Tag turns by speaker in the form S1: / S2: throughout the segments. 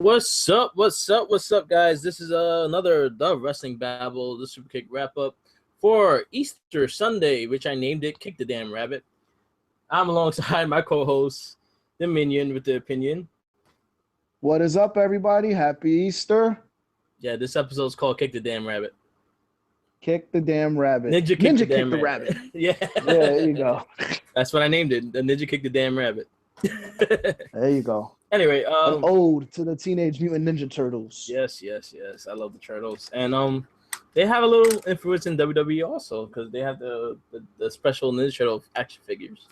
S1: What's up? What's up? What's up, guys? This is another the Wrestling Babble, the Superkick Wrap Up for Easter Sunday, which I named it "Kick the Damn Rabbit." I'm alongside my co-host, the Minion with the opinion.
S2: What is up, everybody? Happy Easter.
S1: Yeah, this episode is called "Kick the Damn Rabbit."
S2: Kick the damn rabbit.
S1: Ninja kick the damn rabbit. Yeah,
S2: there you go.
S1: That's what I named it. The Ninja Kick the Damn Rabbit.
S2: There you go.
S1: Anyway,
S2: an ode to the Teenage Mutant Ninja Turtles.
S1: Yes. I love the Turtles, and they have a little influence in WWE also because they have the special Ninja Turtle action figures.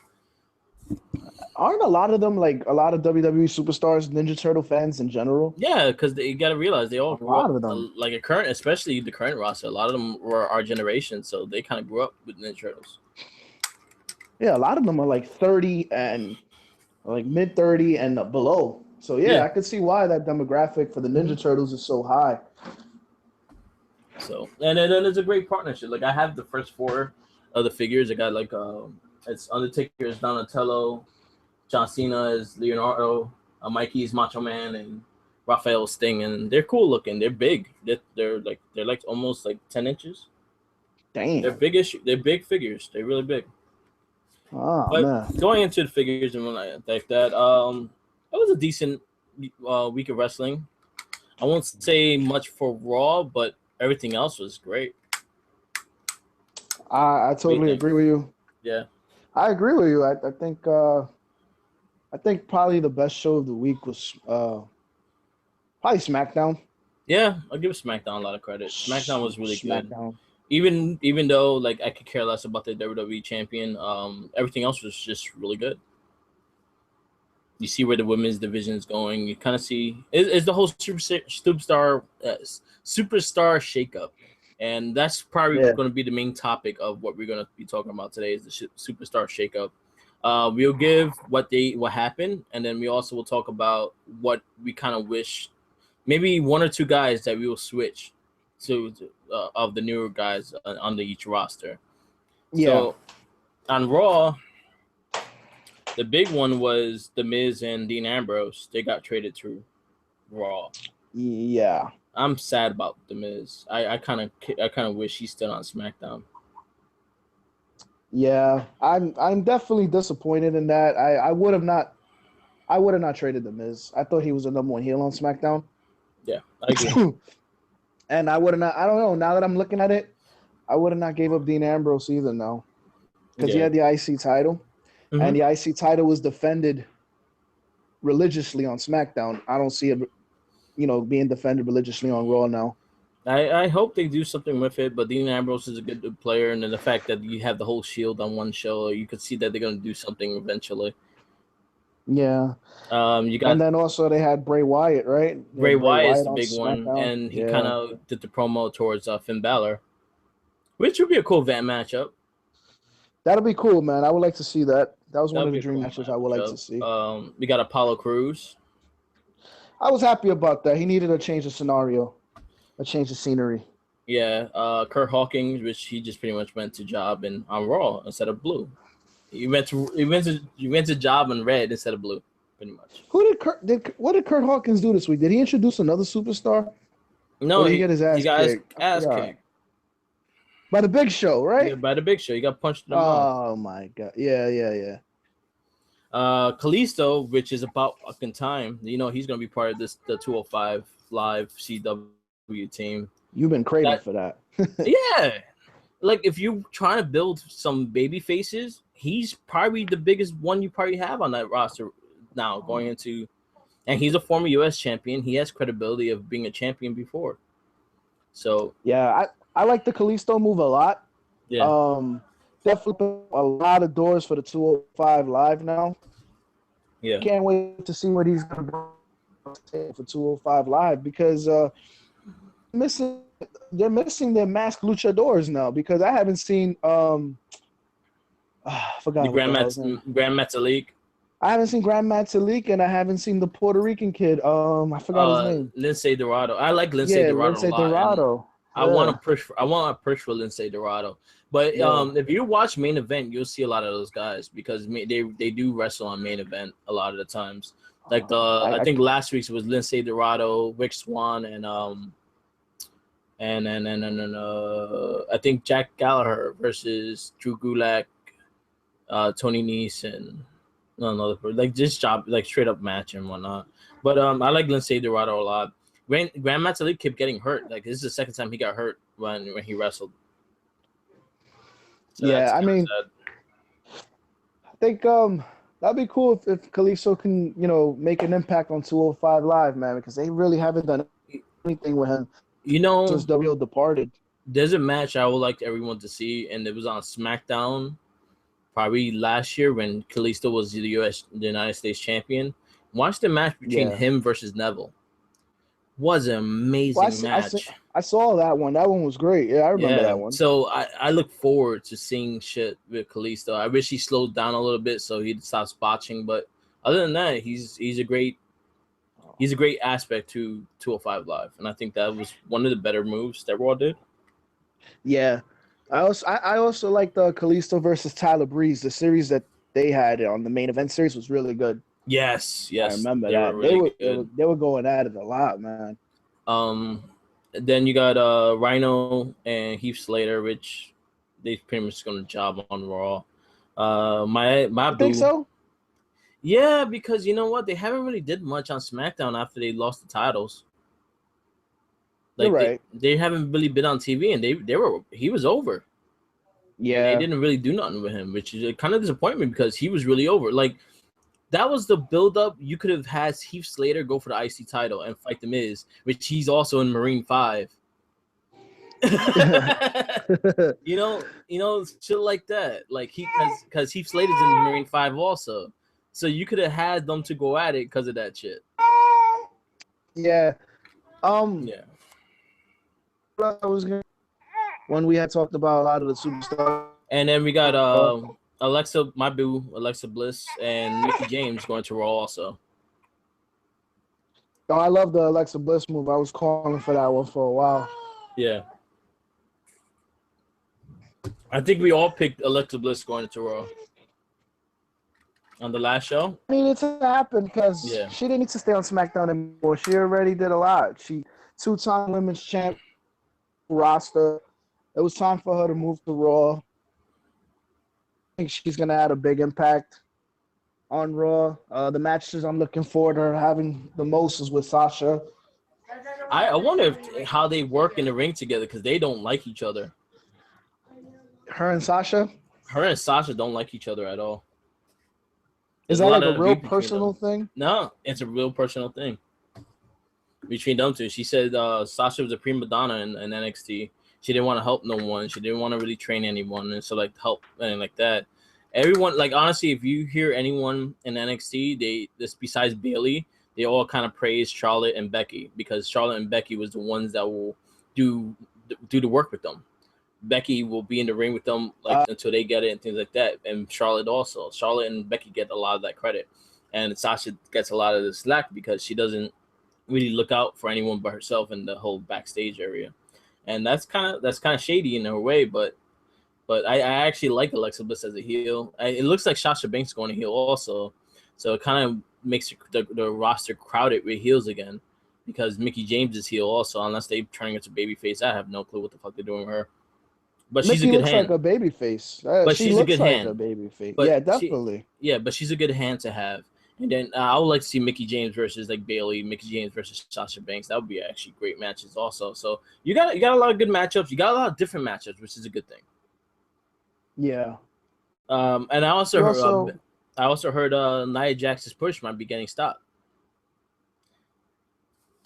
S2: Aren't a lot of them, like a lot of WWE superstars, Ninja Turtle fans in general?
S1: Yeah, because you got to realize they all grew
S2: lot
S1: up,
S2: of them.
S1: like a current, especially the current roster. A lot of them were our generation, so they kind of grew up with Ninja Turtles.
S2: Yeah, a lot of them are like 30 and like mid 30 and below. So yeah, I could see why that demographic for the Ninja Turtles is so high.
S1: So and then it's a great partnership. Like I have the first four of the figures. I got like it's Undertaker is Donatello, John Cena is Leonardo, Mikey is Macho Man, and Raphael Sting, and they're cool looking. They're big. They're like almost like 10 inches.
S2: Damn.
S1: They're big-ish. They're big figures. They're really big.
S2: Oh,
S1: but
S2: man.
S1: Going into the figures and like that, it was a decent week of wrestling. I won't say much for Raw, but everything else was great.
S2: I totally agree with you.
S1: Yeah,
S2: I agree with you. I think probably the best show of the week was probably SmackDown.
S1: Yeah, I'll give SmackDown a lot of credit. SmackDown was really good. Even though like I could care less about the WWE champion, everything else was just really good. You see where the women's division is going. You kind of see it's the whole superstar shakeup, and that's probably going to be the main topic of what we're going to be talking about today. Is the superstar shakeup. We'll give what happened, and then we also will talk about what we kind of wish, maybe one or two guys that we will switch to of the newer guys under each roster.
S2: Yeah.
S1: So on Raw, the big one was The Miz and Dean Ambrose. They got traded to Raw.
S2: Yeah.
S1: I'm sad about The Miz. I kind of wish he's still on SmackDown.
S2: Yeah, I'm definitely disappointed in that. I would have not traded The Miz. I thought he was the number one heel on SmackDown.
S1: Yeah, I agree.
S2: And I would have not. I don't know. Now that I'm looking at it, I would have not gave up Dean Ambrose either. No, because he had the IC title, and the IC title was defended religiously on SmackDown. I don't see it, being defended religiously on Raw now.
S1: I hope they do something with it, but Dean Ambrose is a good player, and then the fact that you have the whole Shield on one show, you could see that they're going to do something eventually.
S2: Yeah.
S1: You got,
S2: and then also they had Bray Wyatt, right?
S1: Bray Wyatt is the big one, and he kind of did the promo towards Finn Balor, which would be a cool matchup.
S2: That'll be cool, man. I would like to see that. That was one of the dream matches I would like to see.
S1: We got Apollo Crews.
S2: I was happy about that. He needed a change of scenario, a change of scenery.
S1: Yeah, Kurt Hawkins, which he just pretty much went to job on Raw instead of blue. You went to job in red instead of blue, pretty much.
S2: What did Kurt Hawkins do this week? Did he introduce another superstar?
S1: No,
S2: he got his ass kicked.
S1: kicked.
S2: By the Big Show, right?
S1: Yeah, by the Big Show. He got punched in the mouth.
S2: Oh my god. Yeah.
S1: Kalisto, which is about fucking time. He's gonna be part of the 205 Live CW team.
S2: You've been craving for that.
S1: Yeah. Like if you're trying to build some baby faces, he's probably the biggest one you probably have on that roster now going into, and he's a former U.S. champion. He has credibility of being a champion before. So
S2: yeah, I like the Kalisto move a lot.
S1: Yeah.
S2: Definitely a lot of doors for the 205 Live now.
S1: Yeah.
S2: Can't wait to see what he's gonna bring for 205 Live because they're missing their masked luchadors now because I haven't seen I forgot
S1: the Grand Metalik.
S2: I haven't seen Grand Metalik and I haven't seen the Puerto Rican kid. I forgot his name.
S1: Lindsay Dorado. I like Lindsay Dorado a lot.
S2: Dorado.
S1: I want to push for Lindsay Dorado. But if you watch Main Event, you'll see a lot of those guys because they do wrestle on Main Event a lot of the times. Like I think last week's was Lindsay Dorado, Rick Swan, and I think Jack Gallagher versus Drew Gulak, Tony Nese, and another like just like straight up match and whatnot. But I like Lindsay Dorado a lot. Grand Metalik kept getting hurt. Like this is the second time he got hurt when he wrestled.
S2: So yeah, I mean, I think that'd be cool if Kalisto can, make an impact on 205 Live, man, because they really haven't done anything with him. Since WO departed.
S1: There's a match I would like everyone to see, and it was on SmackDown probably last year when Kalisto was the United States champion. Watch the match between him versus Neville. Was an amazing match.
S2: I saw that one. That one was great. Yeah, I remember that one.
S1: So I look forward to seeing shit with Kalisto. I wish he slowed down a little bit so he'd stop botching. But other than that, he's a great aspect to 205 Live, and I think that was one of the better moves that Raw did.
S2: Yeah, I also like the Kalisto versus Tyler Breeze. The series that they had on the main event series was really good.
S1: Yes,
S2: I remember that. They were going at it a lot, man.
S1: Then you got Rhino and Heath Slater, which they pretty much going to job on Raw. I
S2: think so.
S1: Yeah, because you know what, they haven't really did much on SmackDown after they lost the titles. Like,
S2: you're right.
S1: They haven't really been on TV, and he was over.
S2: Yeah,
S1: and they didn't really do nothing with him, which is a kind of disappointment because he was really over. Like. That was the build-up. You could have had Heath Slater go for the IC title and fight The Miz, which he's also in Marine 5. you know, shit like that. Like because Heath Slater's in Marine 5 also. So you could have had them to go at it because of that shit.
S2: Yeah.
S1: Yeah.
S2: When we had talked about a lot of the superstars.
S1: And then we got Alexa Bliss, and Mickie James going to Raw also.
S2: Oh, I love the Alexa Bliss move. I was calling for that one for a while.
S1: Yeah. I think we all picked Alexa Bliss going to Raw. On the last show?
S2: I mean, it's happened because she didn't need to stay on SmackDown anymore. She already did a lot. She two-time women's champ roster. It was time for her to move to Raw. I think she's going to add a big impact on Raw. The matches I'm looking forward to her having the most is with Sasha.
S1: I wonder how they work in the ring together because they don't like each other.
S2: Her and Sasha?
S1: Her and Sasha don't like each other at all.
S2: Is that like a real personal thing?
S1: No, it's a real personal thing between them two. She said Sasha was a prima donna in NXT. She didn't want to help no one. She didn't want to really train anyone, and so like help and like that. Everyone, like honestly, if you hear anyone in NXT, besides Bayley, they all kind of praise Charlotte and Becky because Charlotte and Becky was the ones that will do the work with them. Becky will be in the ring with them until they get it and things like that, and Charlotte also. Charlotte and Becky get a lot of that credit, and Sasha gets a lot of the slack because she doesn't really look out for anyone but herself in the whole backstage area. And that's kind of shady in a way, but I actually like Alexa Bliss as a heel. It looks like Sasha Banks is going to heel also, so it kind of makes the roster crowded with heels again because Mickie James is heel also. Unless they're turning into babyface, I have no clue what the fuck they're doing with her. But she's a good hand.
S2: Like a babyface.
S1: But she's a good hand.
S2: A babyface. Yeah, definitely.
S1: But she's a good hand to have. And then I would like to see Mickie James versus like Bayley, Mickie James versus Sasha Banks. That would be actually great matches also. So you got a lot of good matchups. You got a lot of different matchups, which is a good thing.
S2: Yeah.
S1: And I also heard Nia Jax's push might be getting stopped.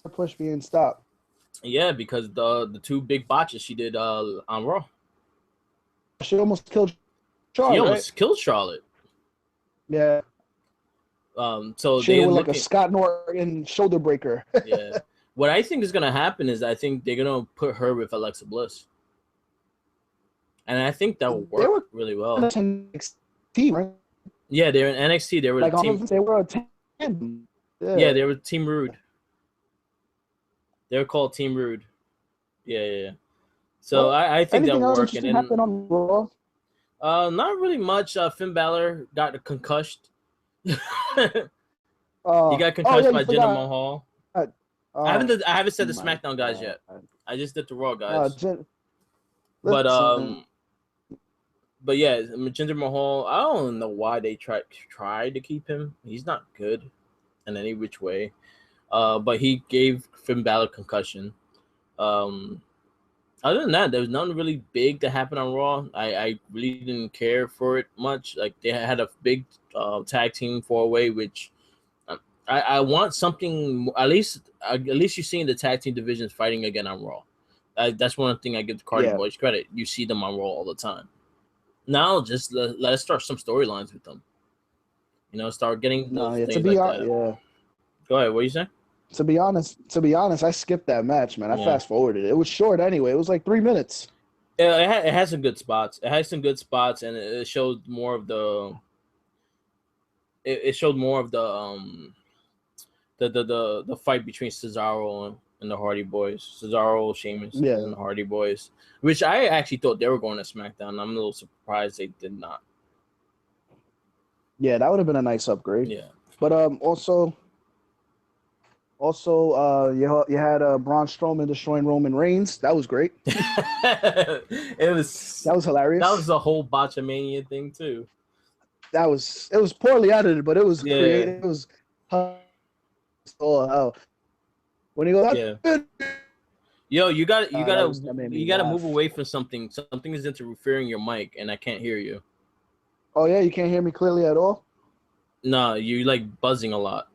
S2: Her push being stopped.
S1: Yeah, because the two big botches she did on Raw.
S2: She almost killed Charlotte.
S1: She almost killed Charlotte.
S2: Yeah.
S1: So
S2: she was like a Scott Norton shoulder breaker.
S1: Yeah. What I think is gonna happen is I think they're gonna put her with Alexa Bliss, and I think that will work really well.
S2: NXT, right?
S1: Yeah, they're in NXT. They were
S2: like
S1: team.
S2: They were a team.
S1: Yeah, they were Team Rude. They were called Team Rude. Yeah. So I think that will work. And then
S2: happened on Raw?
S1: Not really much. Finn Balor got concussed. He got concussed by Jinder
S2: forgot.
S1: Mahal. I haven't said the SmackDown guys yet. I just did the Raw guys. But yeah, Jinder Mahal. I don't know why they tried to keep him. He's not good in any which way. But he gave Finn Balor concussion. Other than that, there was nothing really big that happened on Raw. I really didn't care for it much. Like they had a big tag team 4-way, which I want something. At least you're seeing the tag team divisions fighting again on Raw. That's one thing I give the Cardi Boys credit. You see them on Raw all the time. Now just let us start some storylines with them. Start getting those things like that.
S2: Yeah.
S1: Go ahead. What are you saying?
S2: To be honest, I skipped that match, man. I fast forwarded it. It was short anyway. It was like 3 minutes.
S1: Yeah, it has some good spots. It has some good spots, and it showed more of the. It showed more of the fight between Cesaro and the Hardy Boys. Cesaro, Sheamus, and the Hardy Boys, which I actually thought they were going to SmackDown. I'm a little surprised they did not.
S2: Yeah, that would have been a nice upgrade.
S1: Yeah,
S2: but also, you had Braun Strowman destroying Roman Reigns. That was great.
S1: That was
S2: hilarious.
S1: That was the whole Botchamania thing too.
S2: It was poorly edited, but it was creative. It was hell. When he goes,
S1: yo, you gotta move away from something. Something is interfering your mic, and I can't hear you.
S2: Oh yeah, you can't hear me clearly at all.
S1: No, you like buzzing a lot.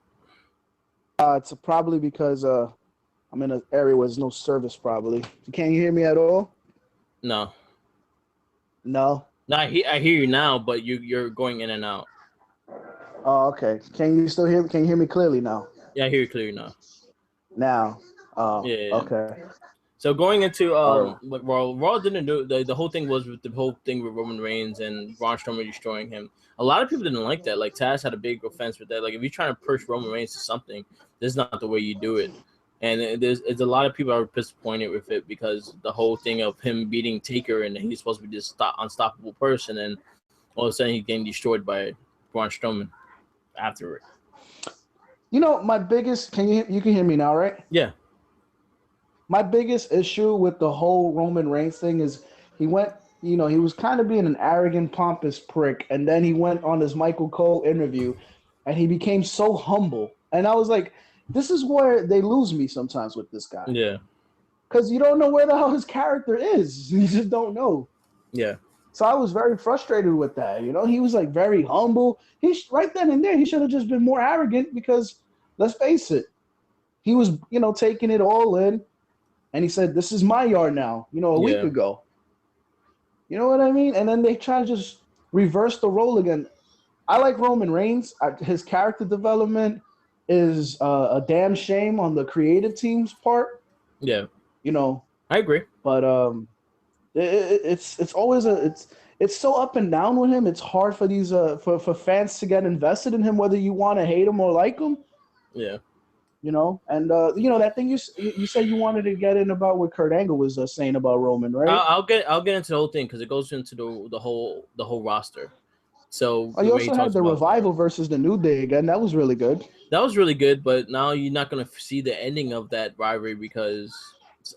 S2: It's probably because I'm in an area where there's no service. Probably. Can you hear me at all?
S1: No.
S2: No.
S1: No, I hear you now, but you're going in and out.
S2: Oh, okay. Can you still hear me? Can you hear me clearly now?
S1: Yeah, I hear you clearly now.
S2: Now.
S1: Yeah.
S2: Okay.
S1: So going into Raw didn't do the whole thing was with the whole thing with Roman Reigns and Braun Strowman destroying him. A lot of people didn't like that. Like Taz had a big offense with that. Like if you're trying to push Roman Reigns to something, this is not the way you do it. And there's a lot of people are disappointed with it because the whole thing of him beating Taker and he's supposed to be this unstoppable person, and all of a sudden he's getting destroyed by Braun Strowman after it.
S2: My biggest you can hear me now, right?
S1: Yeah.
S2: My biggest issue with the whole Roman Reigns thing is he went, he was kind of being an arrogant, pompous prick, and then he went on his Michael Cole interview, and he became so humble. And I was like, this is where they lose me sometimes with this guy.
S1: Yeah.
S2: Because you don't know where the hell his character is. You just don't know.
S1: Yeah.
S2: So I was very frustrated with that. He was like very humble. Right then and there, he should have just been more arrogant because, let's face it, he was, taking it all in. And he said, this is my yard now, a week ago. You know what I mean? And then they try to just reverse the role again. I like Roman Reigns. His character development is a damn shame on the creative team's part.
S1: Yeah.
S2: I
S1: agree.
S2: But it's always it's so up and down with him. It's hard for these for fans to get invested in him, whether you want to hate him or like him.
S1: Yeah.
S2: And that thing you said you wanted to get in about what Kurt Angle was saying about Roman, right?
S1: I'll get into the whole thing because it goes into the whole roster. So
S2: you also had the Revival versus the New Day again. That was really good.
S1: That was really good, but now you're not gonna see the ending of that rivalry because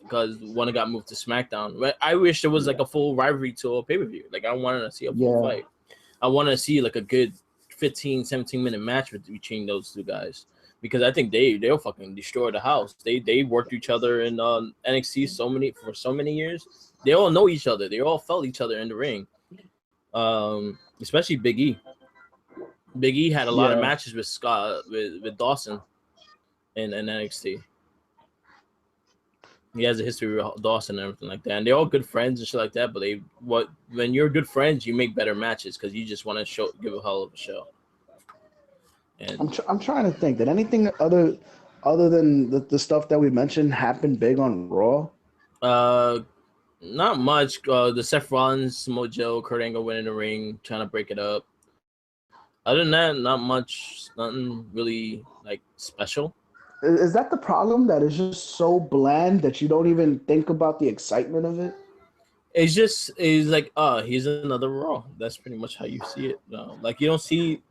S1: one got moved to SmackDown. But I wish there was like a full rivalry to a pay-per-view. Like I wanted to see a full fight. I wanted to see like a good 15, 17-minute match between those two guys. Because I think they'll fucking destroy the house. They worked each other in NXT for so many years. They all know each other. They all felt each other in the ring. Especially Big E. Big E had a lot of matches with with Dawson in NXT. He has a history with Dawson and everything like that. And they're all good friends and shit like that. But when you're good friends, you make better matches because you just want to give a hell of a show. And
S2: I'm trying to think. Did anything other than the stuff that we mentioned happen big on Raw?
S1: Not much. The Seth Rollins, Samoa Joe, Kurt Angle went in the ring trying to break it up. Other than that, not much. Nothing really like special.
S2: Is that the problem? That it's just so bland that you don't even think about the excitement of it?
S1: It's like, he's another Raw. That's pretty much how you see it. No, like you don't see.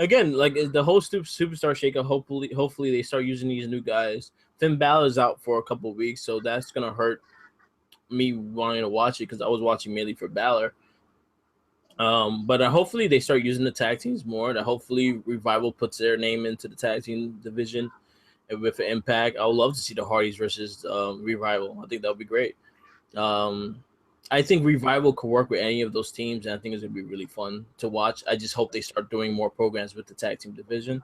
S1: again, like the whole superstar shakeup. Hopefully they start using these new guys. Finn Balor's out for a couple of weeks, so that's gonna hurt me wanting to watch it because I was watching mainly for Balor. But hopefully they start using the tag teams more. That hopefully Revival puts their name into the tag team division with an Impact. I would love to see the Hardys versus Revival. I think that would be great. I think Revival could work with any of those teams, and I think it's gonna be really fun to watch. I just hope they start doing more programs with the tag team division.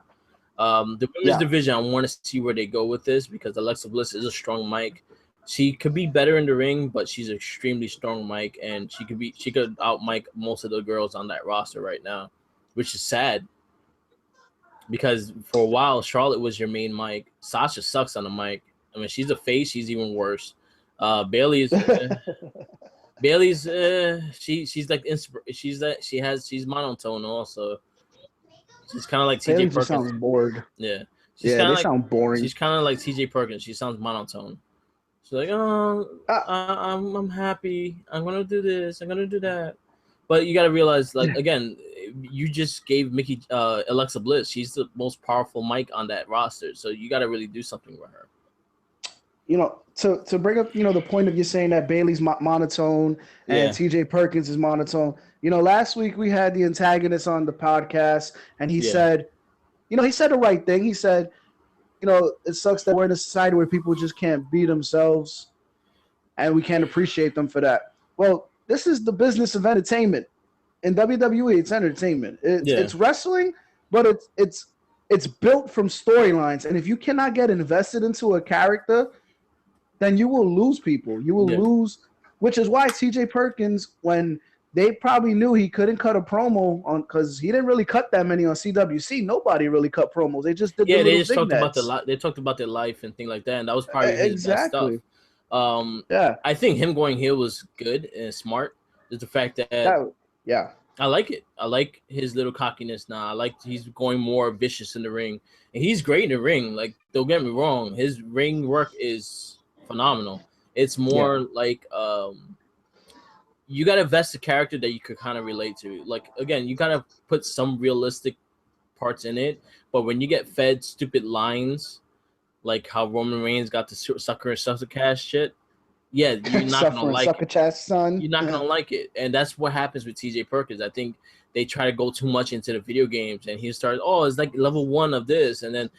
S1: The women's division, I want to see where they go with this because Alexa Bliss is a strong mic. She could be better in the ring, but she's an extremely strong mic, and she could out mic most of the girls on that roster right now, which is sad. Because for a while, Charlotte was your main mic. Sasha sucks on the mic. I mean, she's a face. She's even worse. Bailey's she's like she's monotone also. She's kind of like TJ Perkins.
S2: Sounds bored.
S1: Yeah.
S2: Sound boring.
S1: She's kind of like TJ Perkins. She sounds monotone. She's like, I'm happy. I'm gonna do this. I'm gonna do that. But you gotta realize, like, again, you just gave Alexa Bliss. She's the most powerful mic on that roster. So you gotta really do something with her.
S2: To bring up, the point of you saying that Bailey's monotone and TJ Perkins is monotone. Last week we had the antagonist on the podcast, and he said, he said the right thing. He said, it sucks that we're in a society where people just can't be themselves, and we can't appreciate them for that. Well, this is the business of entertainment. In WWE, it's entertainment. It's wrestling, but it's built from storylines, and if you cannot get invested into a character, then you will lose people. You will lose, which is why TJ Perkins, when they probably knew he couldn't cut a promo on, because he didn't really cut that many on CWC. Nobody really cut promos. They just did
S1: they just talked about they talked about their life and things like that, and that was probably his best stuff. I think him going heel was good and smart. Is the fact that I like it. I like his little cockiness now. I like he's going more vicious in the ring, and he's great in the ring. Like, don't get me wrong, his ring work is phenomenal. It's more like you gotta vest a character that you could kind of relate to. Like, again, you gotta put some realistic parts in it, but when you get fed stupid lines, like how Roman Reigns got the sucker and suckercast shit, you're not gonna like it.
S2: Son.
S1: You're not gonna like it, and that's what happens with TJ Perkins. I think they try to go too much into the video games, and he starts, it's like level 1 of this, and then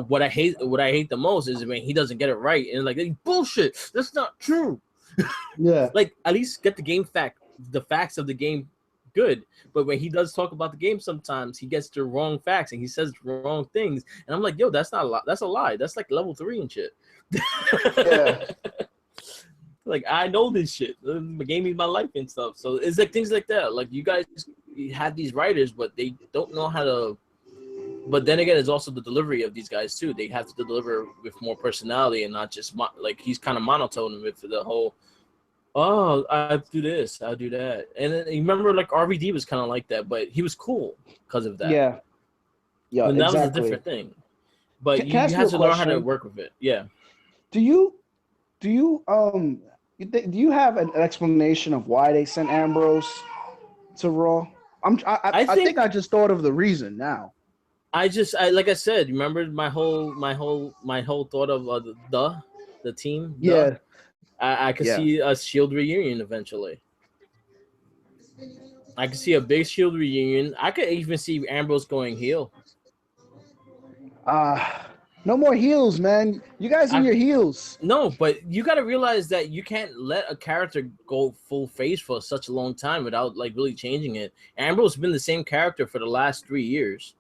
S1: what I hate the most is when he doesn't get it right, and like bullshit. That's not true.
S2: Yeah,
S1: like at least get the facts of the game good. But when he does talk about the game, sometimes he gets the wrong facts and he says wrong things, and I'm like, yo, that's not a lie. That's a lie. That's like level 3 and shit.
S2: Yeah.
S1: Like, I know this shit. The game is my life and stuff. So it's like things like that. Like, you guys have these writers, but they don't know how to. But then again, it's also the delivery of these guys too. They have to deliver with more personality and not just like he's kind of monotone with the whole. Oh, I do this, I do that, and then you remember like RVD was kind of like that, but he was cool because of that.
S2: Yeah.
S1: And that was a different thing. But you have to learn how to work with it. Yeah.
S2: Do you have an explanation of why they sent Ambrose to Raw? I think I just thought of the reason now.
S1: I like I said, remember my whole thought of the team.
S2: Yeah,
S1: I could see a Shield reunion eventually. I could see a big Shield reunion. I could even see Ambrose going heel.
S2: No more heels, man. You guys in your heels.
S1: No, but you got to realize that you can't let a character go full face for such a long time without like really changing it. Ambrose has been the same character for the last 3 years.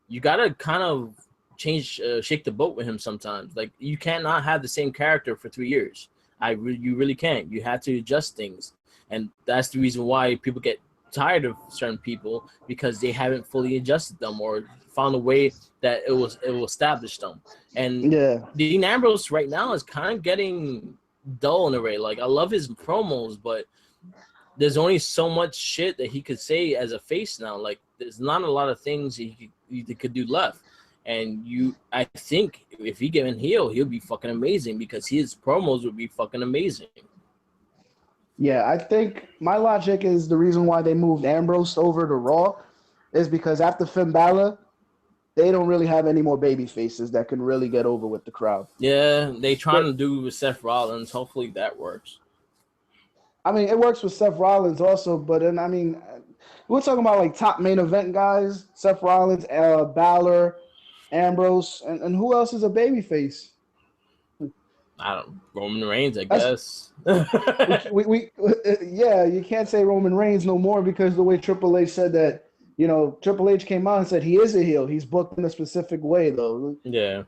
S1: You got to kind of shake the boat with him sometimes. Like, you cannot have the same character for 3 years. You really can't. You have to adjust things. And that's the reason why people get tired of certain people, because they haven't fully adjusted them or found a way that it will establish them. And Dean Ambrose right now is kind of getting dull in a way. Like, I love his promos, but there's only so much shit that he could say as a face now. Like, there's not a lot of things he could do left. And I think if he get in heel, he'll be fucking amazing, because his promos would be fucking amazing.
S2: Yeah, I think my logic is the reason why they moved Ambrose over to Raw is because after Finn Balor, they don't really have any more baby faces that can really get over with the crowd.
S1: Yeah, they trying to do with Seth Rollins. Hopefully that works.
S2: I mean, it works with Seth Rollins also, but then I mean, we're talking about like top main event guys: Seth Rollins, Balor, Ambrose, and who else is a baby face?
S1: Roman Reigns, I guess.
S2: Yeah, you can't say Roman Reigns no more because the way Triple H said that, Triple H came out and said he is a heel. He's booked in a specific way, though.
S1: Yeah,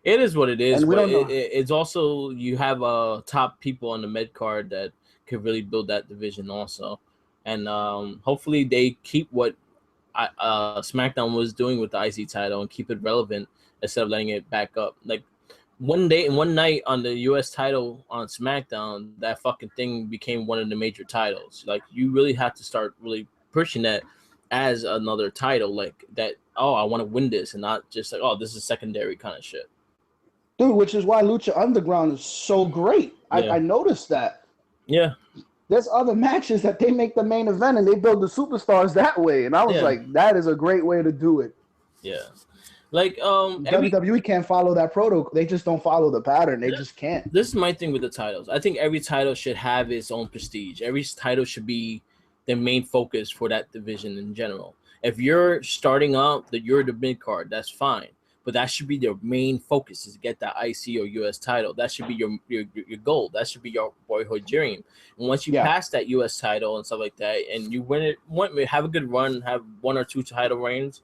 S1: it is what it is.
S2: And we don't know.
S1: It's also you have top people on the mid card that could really build that division also, and hopefully they keep what SmackDown was doing with the IC title and keep it relevant instead of letting it back up. Like one night on the US title on SmackDown, that fucking thing became one of the major titles. Like you really have to start really pushing that as another title, like that. Oh, I want to win this, and not just like, oh, this is secondary kind of shit.
S2: Dude, which is why Lucha Underground is so great.
S1: Yeah.
S2: I noticed that.
S1: Yeah.
S2: There's other matches that they make the main event and they build the superstars that way, and I was like, that is a great way to do it.
S1: Yeah. Like
S2: WWE can't follow that protocol. They just don't follow the pattern. They just can't.
S1: This is my thing with the titles. I think every title should have its own prestige. Every title should be the main focus for that division in general. If you're starting out that you're the mid card, that's fine. But that should be their main focus is to get that IC or US title. That should be your goal. That should be your boyhood dream. And once you pass that US title and stuff like that, and you win it, have a good run, have one or two title reigns,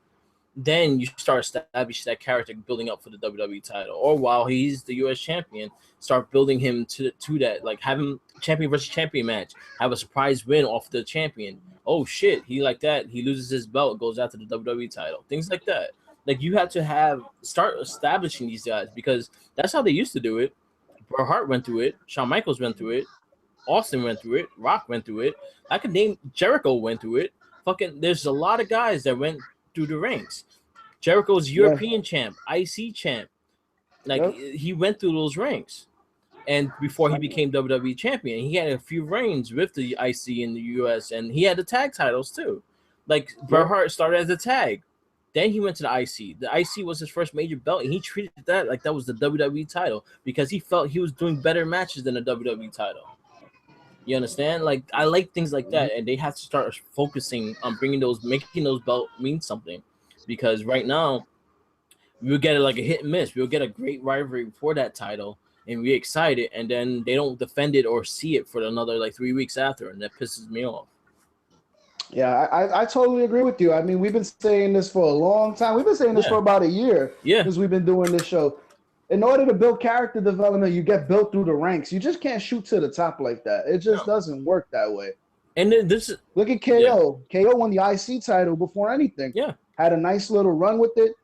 S1: then you start establishing that character building up for the WWE title. Or while he's the US champion, start building him to that. Like have him champion versus champion match. Have a surprise win off the champion. Oh shit, he like that. He loses his belt, goes after the WWE title. Things like that. Like you have to start establishing these guys because that's how they used to do it. Bret Hart went through it. Shawn Michaels went through it. Austin went through it. Rock went through it. I could name Jericho went through it. There's a lot of guys that went through the ranks. Jericho's European champ, IC champ. Like he went through those ranks. And before he became WWE champion, he had a few reigns with the IC in the US and he had the tag titles too. Like Bret Hart started as a tag. Then he went to the IC. The IC was his first major belt, and he treated that like that was the WWE title because he felt he was doing better matches than the WWE title. You understand? Like I like things like that, and they have to start focusing on making those belts mean something. Because right now, we'll get it like a hit and miss. We'll get a great rivalry for that title, and we're excited, and then they don't defend it or see it for another like 3 weeks after, and that pisses me off.
S2: Yeah, I totally agree with you. I mean, we've been saying this for a long time. We've been saying this for about a year since we've been doing this show. In order to build character development, you get built through the ranks. You just can't shoot to the top like that. It just doesn't work that way.
S1: And then
S2: look at KO. Yeah. KO won the IC title before anything.
S1: Yeah.
S2: Had a nice little run with it,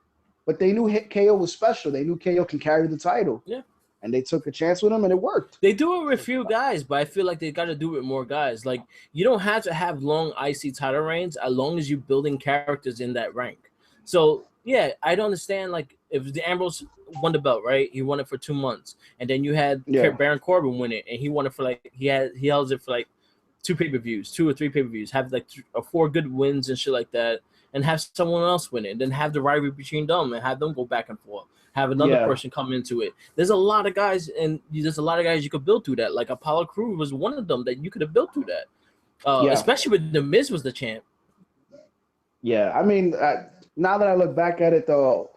S2: but they knew KO was special. They knew KO can carry the title.
S1: Yeah.
S2: And they took a chance with him, and it worked.
S1: They do it with few guys, but I feel like they got to do it with more guys. Like, you don't have to have long IC title reigns as long as you're building characters in that rank. So, yeah, I don't understand. Like, if the Ambrose won the belt, right? He won it for 2 months. And then you had Baron Corbin win it, and he won it for, like, he held it for, like, 2 pay-per-views, 2 or 3 pay-per-views. Have, like, 4 good wins and shit like that, and have someone else win it. And then have the rivalry between them and have them go back and forth. Have another person come into it. There's a lot of guys, and there's a lot of guys you could build through that. Like Apollo Crews was one of them that you could have built through that. Especially with The Miz was the champ.
S2: Yeah, I mean, now that I look back at it, though,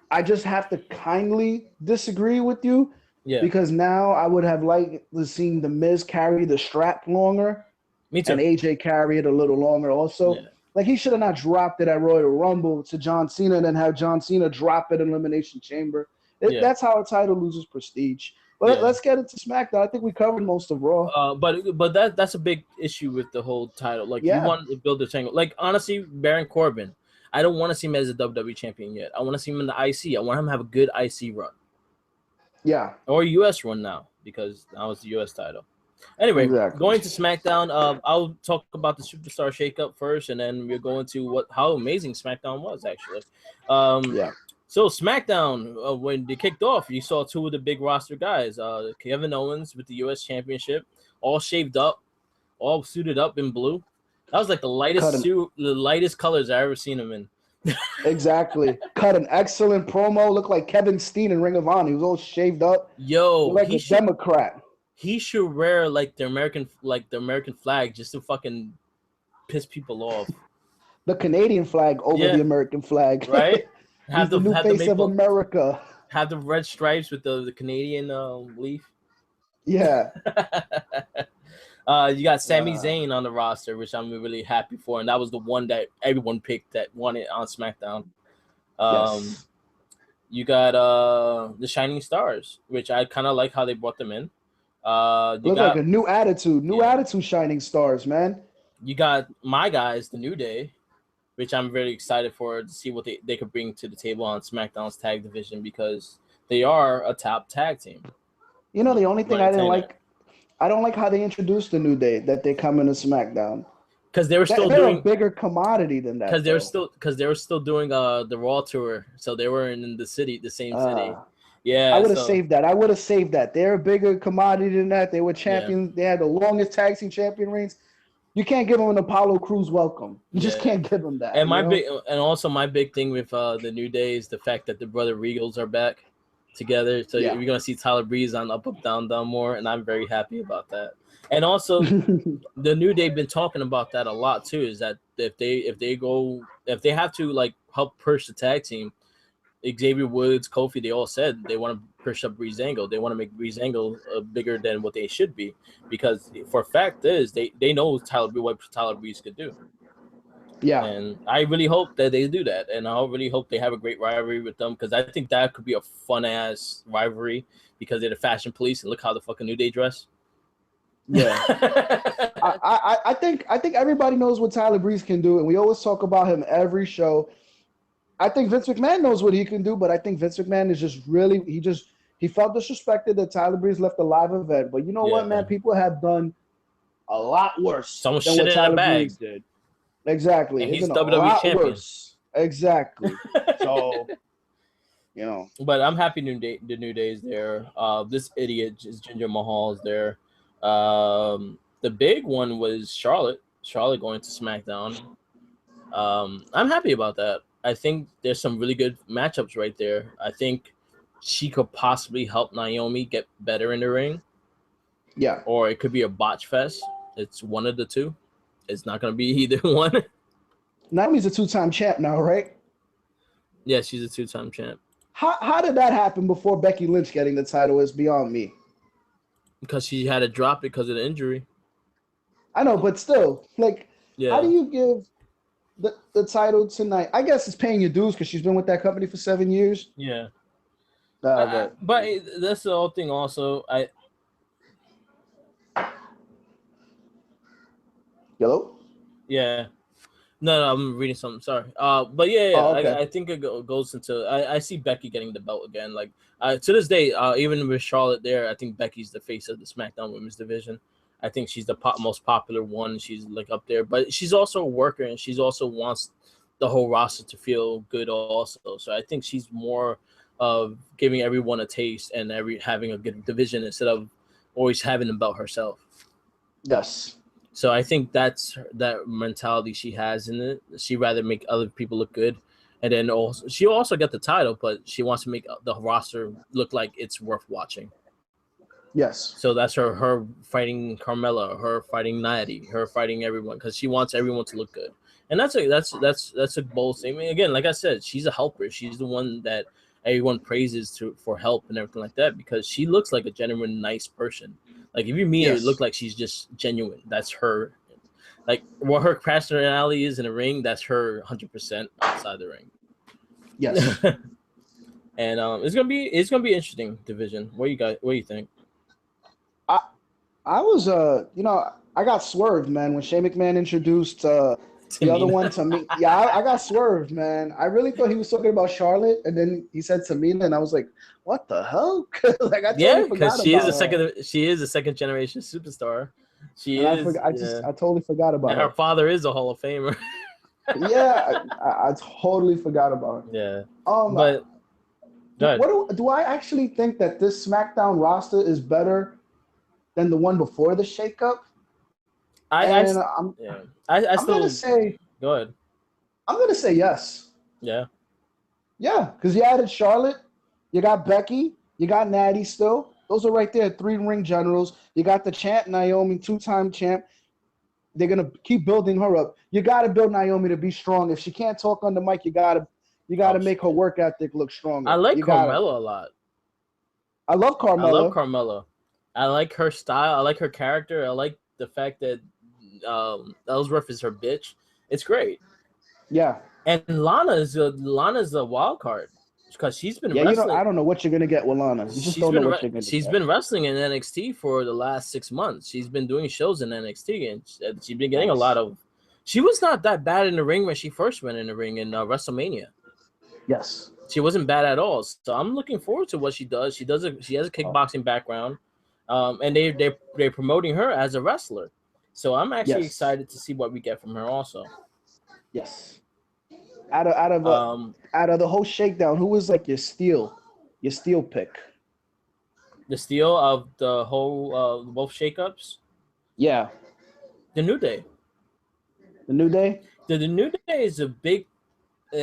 S2: I just have to kindly disagree with you. Yeah. Because now I would have liked to see The Miz carry the strap longer.
S1: Me too.
S2: And AJ carry it a little longer also. Yeah. Like, he should have not dropped it at Royal Rumble to John Cena and then have John Cena drop it in Elimination Chamber. That's how a title loses prestige. But let's get into SmackDown. I think we covered most of Raw.
S1: But that's a big issue with the whole title. Like, you want to build the tangle. Like, honestly, Baron Corbin, I don't want to see him as a WWE champion yet. I want to see him in the IC. I want him to have a good IC run.
S2: Yeah.
S1: Or a US run now, because now it's the US title. Anyway, going to SmackDown, I'll talk about the Superstar Shakeup first, and then we're going to how amazing SmackDown was, actually. So SmackDown, when they kicked off, you saw 2 of the big roster guys, Kevin Owens with the U.S. Championship, all shaved up, all suited up in blue, That was like the lightest suit, the lightest colors I ever seen him in.
S2: Exactly. Cut an excellent promo. Looked like Kevin Steen in Ring of Honor. He was all shaved up.
S1: Yo,
S2: like a Democrat.
S1: He should wear like the American flag just to fucking piss people off.
S2: The Canadian flag over the American flag.
S1: Right?
S2: He's the new face of America.
S1: Have the red stripes with the Canadian leaf.
S2: Yeah.
S1: You got Sami Zayn on the roster, which I'm really happy for, and that was the one that everyone picked that won it on SmackDown. Yes. You got the Shining Stars, which I kind of like how they brought them in.
S2: Look like a new attitude, Shining Stars, man.
S1: You got my guys, the New Day, which I'm very excited for to see what they could bring to the table on SmackDown's tag division because they are a top tag team.
S2: You know, the only thing I didn't like, I don't like how they introduced the New Day, that they come into SmackDown.
S1: Because they were still
S2: doing a bigger commodity than that.
S1: Because they were still doing the Raw tour, so they were in the same city. Yeah,
S2: I would have saved that. They're a bigger commodity than that. They were champions. Yeah. They had the longest tag team champion reigns. You can't give them an Apollo Crews welcome. You just can't give them that.
S1: And my big thing with the New Day is the fact that the Brother Regals are back together. So you're gonna see Tyler Breeze on Up Up Down Down more, and I'm very happy about that. And also, the New Day been talking about that a lot too. Is that if they have to like help push the tag team, Xavier Woods, Kofi, they all said they want to push up Breezango. They want to make Breezango bigger than what they should be because for a fact is they know what Tyler Breeze could do.
S2: Yeah,
S1: and I really hope that they do that, and I really hope they have a great rivalry with them because I think that could be a fun ass rivalry because they're the fashion police and look how the fucking New Day dress.
S2: Yeah, I think everybody knows what Tyler Breeze can do, and we always talk about him every show. I think Vince McMahon knows what he can do, but I think Vince McMahon is just really he felt disrespected that Tyler Breeze left a live event. But you know what, man? People have done a lot worse
S1: than what Tyler Breeze
S2: did. Exactly.
S1: And he's WWE champion.
S2: Worse. Exactly. So, you know.
S1: But I'm happy the New Day is there. This idiot is Jinder Mahal is there. The big one was Charlotte going to SmackDown. I'm happy about that. I think there's some really good matchups right there. I think she could possibly help Naomi get better in the ring.
S2: Yeah.
S1: Or it could be a botch fest. It's one of the two. It's not going to be either one.
S2: Naomi's a 2-time champ now, right?
S1: Yeah, she's a 2-time champ.
S2: How did that happen before Becky Lynch getting the title is beyond me.
S1: Because she had to drop it because of the injury.
S2: I know, but still, how do you give the title tonight? I guess it's paying your dues because she's been with that company for 7 years.
S1: Yeah. But that's the whole thing also.
S2: Hello?
S1: Yeah. No, I'm reading something. Sorry. But yeah, okay. I think it goes into. I see Becky getting the belt again. Like to this day, even with Charlotte there, I think Becky's the face of the SmackDown Women's Division. I think she's the most popular one. She's like up there, but she's also a worker, and she's also wants the whole roster to feel good also. So I think she's more of giving everyone a taste and having a good division instead of always having the belt herself.
S2: Yes.
S1: So I think that's that mentality she has in it. She rather make other people look good, and then she also get the title, but she wants to make the roster look like it's worth watching.
S2: Yes.
S1: So that's her fighting Carmella, her fighting Natty, her fighting everyone because she wants everyone to look good, and that's a bold thing. I mean, again, like I said, she's a helper. She's the one that everyone praises for help and everything like that because she looks like a genuine nice person. Like if you meet her, it look like she's just genuine. That's her. Like what her personality is in the ring, that's her 100% outside the ring.
S2: Yes.
S1: And it's gonna be interesting division. What do you think?
S2: I was I got swerved, man, when Shane McMahon introduced the other one to me. Yeah, I got swerved, man. I really thought he was talking about Charlotte, and then he said Tamina, and I was like, "What the hell?" Like I totally forgot
S1: because she is a second generation superstar.
S2: I totally forgot about
S1: her. Her father is a Hall of Famer.
S2: Yeah, I totally forgot about it.
S1: Yeah.
S2: But do I actually think that this SmackDown roster is better than the one before the shakeup? I'm gonna say.
S1: Go ahead.
S2: I'm gonna say yes.
S1: Yeah.
S2: Yeah, because you added Charlotte, you got Becky, you got Natty still. Those are right there, 3 ring generals. You got the champ, Naomi, 2-time champ. They're gonna keep building her up. You gotta build Naomi to be strong. If she can't talk on the mic, you gotta make her work ethic look stronger.
S1: I like Carmella a lot.
S2: I love
S1: Carmella. I like her style. I like her character. I like the fact that Ellsworth is her bitch. It's great.
S2: Yeah.
S1: And Lana's a wild card because she's been wrestling.
S2: I don't know what you're gonna get with Lana. You just don't know what you're gonna get.
S1: She's been wrestling in NXT for the last 6 months. She's been doing shows in NXT, and she's been getting a lot of. She was not that bad in the ring when she first went in the ring in WrestleMania.
S2: Yes,
S1: she wasn't bad at all. So I'm looking forward to what she does. She has a kickboxing background, and they're promoting her as a wrestler. So I'm actually excited to see what we get from her also.
S2: Yes. Out of the whole shakedown, who was like your steal pick?
S1: The steal of the whole both shakeups?
S2: Yeah.
S1: The New Day.
S2: The New Day?
S1: The New Day is it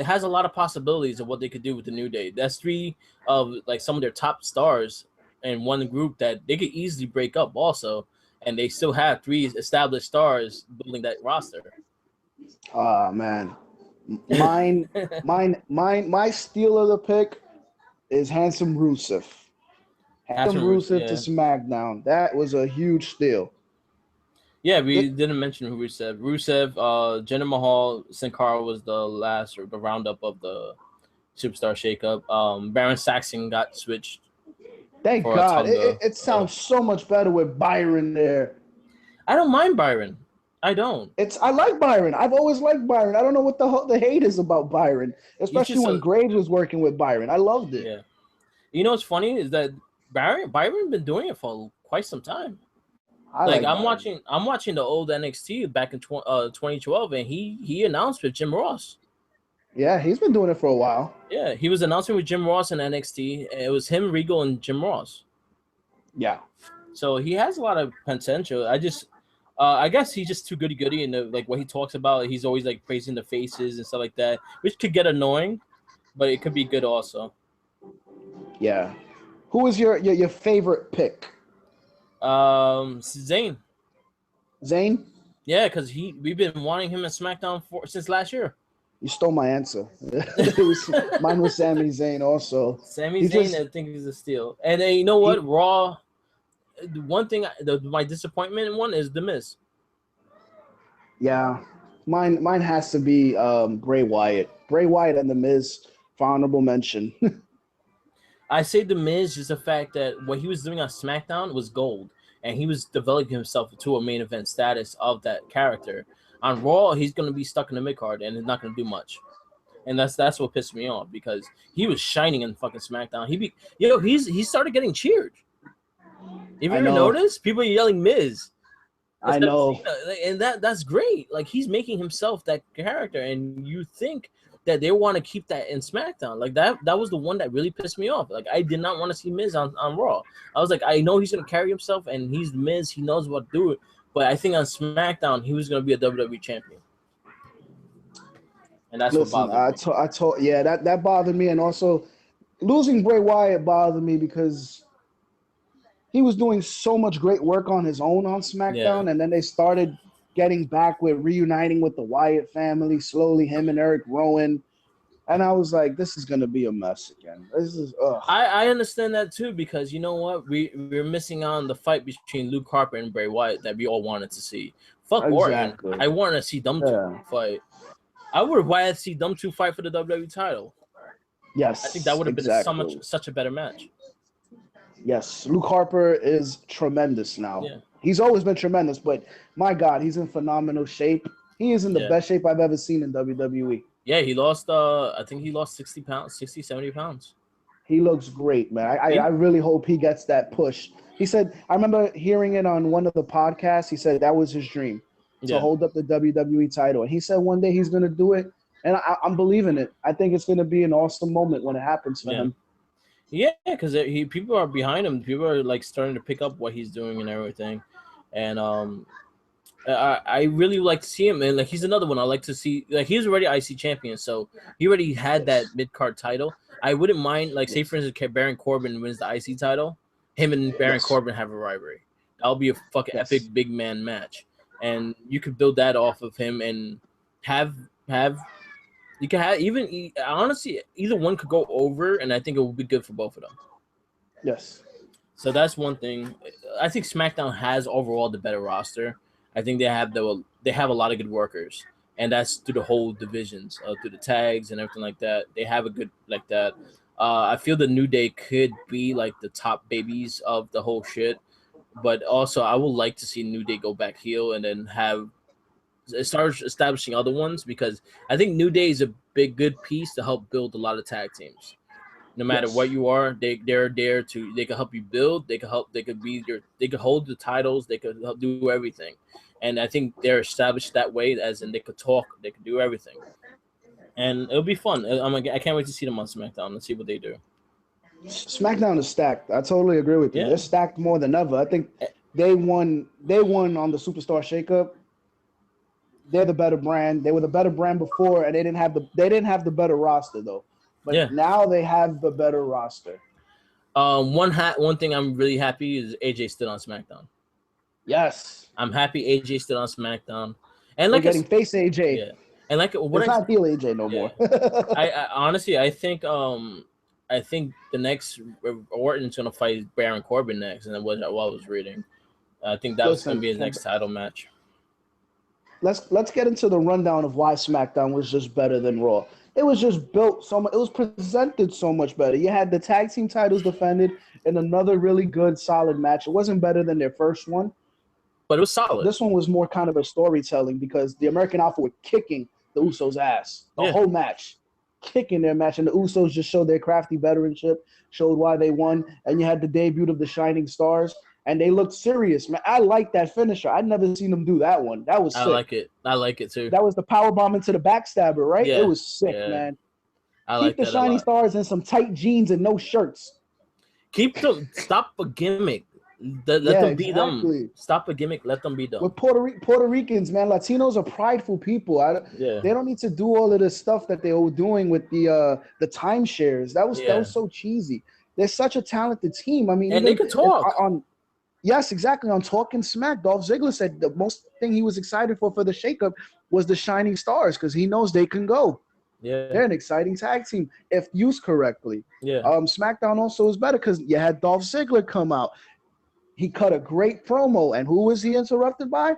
S1: has a lot of possibilities of what they could do with the New Day. That's 3 of like some of their top stars in one group that they could easily break up also, and they still have 3 established stars building that roster.
S2: Oh man. My steal of the pick is Handsome Rusev. Handsome Rusev to SmackDown. That was a huge steal.
S1: Yeah, we didn't mention who Rusev. Jinder Mahal, Sin Cara was the last or the roundup of the Superstar Shakeup. Baron Saxon got switched.
S2: Thank God. It sounds so much better with Byron there.
S1: I don't mind Byron. I don't.
S2: I like Byron. I've always liked Byron. I don't know what the hate is about Byron, especially when Graves was working with Byron. I loved it.
S1: Yeah. You know what's funny is that Byron been doing it for quite some time. I'm watching the old NXT back in 2012, and he announced with Jim Ross.
S2: Yeah, he's been doing it for a while.
S1: Yeah, he was announcing with Jim Ross in NXT. And it was him, Regal, and Jim Ross.
S2: Yeah.
S1: So he has a lot of potential. I guess he's just too goody-goody, and like what he talks about, he's always like praising the faces and stuff like that, which could get annoying, but it could be good also.
S2: Yeah. Who was your favorite pick?
S1: Zayn.
S2: Zayn?
S1: Yeah, because we've been wanting him in SmackDown since last year.
S2: You stole my answer. Mine was Sami Zayn also.
S1: Sami Zayn, I think, is a steal. And then, you know what? Raw. One thing, my disappointment one is The Miz.
S2: Yeah, mine has to be Bray Wyatt. Bray Wyatt and The Miz for honorable mention.
S1: I say The Miz is the fact that what he was doing on SmackDown was gold, and he was developing himself to a main event status of that character. On Raw, he's going to be stuck in the mid card and he's not going to do much, and that's what pissed me off because he was shining in fucking SmackDown. He started getting cheered. If you ever notice, people are yelling Miz.
S2: I know,
S1: and that's great. Like he's making himself that character, and you think that they want to keep that in SmackDown. Like that was the one that really pissed me off. Like I did not want to see Miz on Raw. I was like, I know he's gonna carry himself, and he's Miz. He knows what to do it. But I think on SmackDown he was gonna be a WWE champion, and that's what bothered me.
S2: That bothered me, and also losing Bray Wyatt bothered me because he was doing so much great work on his own on SmackDown, and then they started getting back with reuniting with the Wyatt family, slowly, him and Eric Rowan. And I was like, this is going to be a mess again. This is, ugh.
S1: I understand that too, because you know what? We're missing on the fight between Luke Harper and Bray Wyatt that we all wanted to see. Fuck Orton. I wanted to see them two fight. I would have wanted to see them two fight for the WWE title.
S2: Yes.
S1: I think that would have been such a better match.
S2: Yes, Luke Harper is tremendous now. Yeah. He's always been tremendous, but my God, he's in phenomenal shape. He is in the best shape I've ever seen in WWE.
S1: Yeah, he lost, I think he lost 60 pounds, 60, 70 pounds.
S2: He looks great, man. I really hope he gets that push. He said, I remember hearing it on one of the podcasts. He said that was his dream to hold up the WWE title. And he said one day he's going to do it. And I'm believing it. I think it's going to be an awesome moment when it happens for him.
S1: Yeah, because people are behind him. People are like starting to pick up what he's doing and everything, and I really like to see him, and like he's another one I like to see. Like he's already IC champion, so he already had that mid card title. I wouldn't mind, like, say for instance, Baron Corbin wins the IC title, him and Baron Corbin have a rivalry. That'll be a fucking epic big man match, and you could build that off of him and have you can have even honestly either one could go over, and I think it would be good for both of them.
S2: Yes.
S1: So that's one thing. I think SmackDown has overall the better roster. I think they have a lot of good workers, and that's through the whole divisions, through the tags and everything like that. They have a good like that. I feel the New Day could be like the top babies of the whole shit, but also I would like to see New Day go back heel and then start establishing other ones, because I think New Day is a good piece to help build a lot of tag teams. No matter what you are, they're there to. They can help you build. They can help. They could hold the titles. They could help do everything, and I think they're established that way. As in, they could talk. They could do everything, and it'll be fun. I can't wait to see them on SmackDown and see what they do.
S2: SmackDown is stacked. I totally agree with you. Yeah. They're stacked more than ever. I think they won on the Superstar Shakeup. They're the better brand. They were the better brand before, and they didn't have the better roster though. But now they have the better roster.
S1: One thing I'm really happy is AJ still on SmackDown.
S2: Yes,
S1: I'm happy AJ still on SmackDown, and
S2: like getting face AJ.
S1: Yeah, and like what
S2: it's not heel AJ no more.
S1: I honestly I think the next Orton's gonna fight Baron Corbin next, and what I was reading, I think that was gonna be his next title match.
S2: Let's get into the rundown of why SmackDown was just better than Raw. It was just built so much. It was presented so much better. You had the tag team titles defended in another really good, solid match. It wasn't better than their first one,
S1: but it was solid.
S2: This one was more kind of a storytelling, because the American Alpha were kicking the Usos' ass the whole match, kicking their match, and the Usos just showed their crafty veteranship, showed why they won, and you had the debut of the Shining Stars. And they looked serious, man. I like that finisher. I'd never seen them do that one. That was sick.
S1: I like it too.
S2: That was the powerbomb into the backstabber, right? Yeah, it was sick, man. Keep the Shining Stars in some tight jeans and no shirts.
S1: Keep them. Stop a gimmick. Let them be them. Stop a gimmick. Let them be them.
S2: With Puerto Ricans, man, Latinos are prideful people. They don't need to do all of the stuff that they were doing with the timeshares. That was so cheesy. They're such a talented team. I mean,
S1: and they could talk
S2: Yes, exactly. On Talking Smack, Dolph Ziggler said the most thing he was excited for the shakeup was the Shining Stars, because he knows they can go.
S1: Yeah,
S2: they're an exciting tag team if used correctly.
S1: Yeah.
S2: SmackDown also was better because you had Dolph Ziggler come out. He cut a great promo, and who was he interrupted by?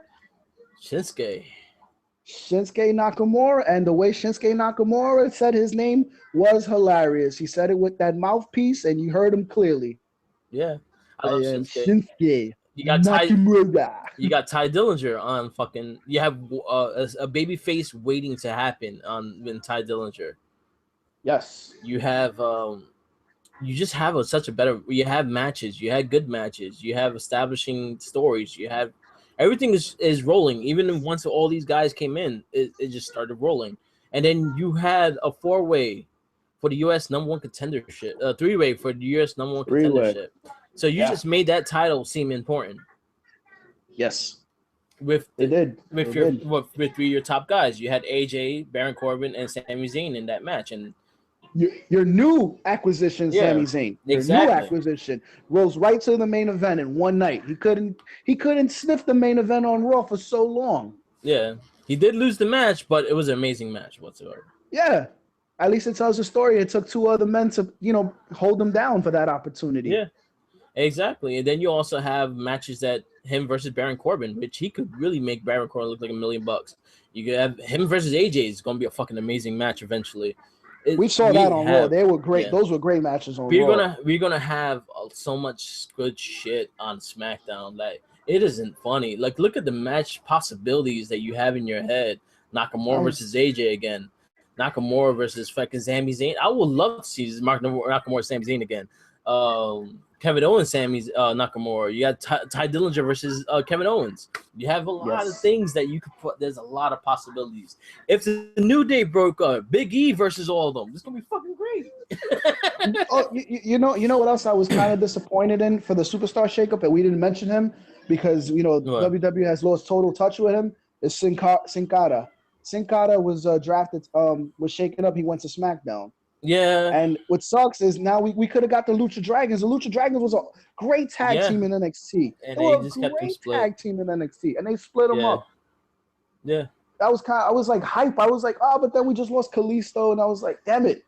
S1: Shinsuke
S2: Nakamura, and the way Shinsuke Nakamura said his name was hilarious. He said it with that mouthpiece, and you heard him clearly.
S1: Yeah.
S2: I am Shinsuke.
S1: You got
S2: Nakamura.
S1: You got Ty Dillinger on fucking. You have a baby face waiting to happen in Ty Dillinger.
S2: Yes.
S1: You have you just have such a better. You have matches. You had good matches. You have establishing stories. You have everything is rolling. Even once all these guys came in, it just started rolling. And then you had a 4-way for the U.S. number 1 contendership, 3-way for the U.S. number 1 contendership. So you just made that title seem important.
S2: Yes,
S1: with three of your top guys, you had AJ, Baron Corbin, and Sami Zayn in that match, and
S2: your new acquisition, Sami Zayn, your new acquisition rolls right to the main event in one night. He couldn't sniff the main event on Raw for so long.
S1: Yeah, he did lose the match, but it was an amazing match whatsoever.
S2: Yeah. At least it tells a story. It took 2 other men to, hold him down for that opportunity.
S1: Yeah. Exactly. And then you also have matches that him versus Baron Corbin, which he could really make Baron Corbin look like $1 million. You could have him versus AJ is going to be a fucking amazing match eventually.
S2: We saw that on Raw. They were great. Yeah. Those were great matches on Raw.
S1: We're gonna have so much good shit on SmackDown. Like, it isn't funny. Like, look at the match possibilities that you have in your head. Nakamura versus AJ again. Nakamura versus fucking Sami Zayn. I would love to see Nakamura Sami Zayn again. Kevin Owens, Nakamura. You got Ty Dillinger versus Kevin Owens. You have a lot of things that you could put. There's a lot of possibilities. If the New Day broke up, Big E versus all of them, it's gonna be fucking great.
S2: You know what else I was kind of disappointed in for the Superstar shakeup, and we didn't mention him. because WWE has lost total touch with him. Is Sin Cara. Sin Cara was drafted, was shaken up. He went to SmackDown.
S1: Yeah.
S2: And what sucks is now we could have got the Lucha Dragons. The Lucha Dragons was a great tag team in NXT.
S1: And
S2: they were a great tag team in NXT, and they split them up.
S1: Yeah.
S2: That was I was like hype. I was like, but then we just lost Kalisto, and I was like, damn it.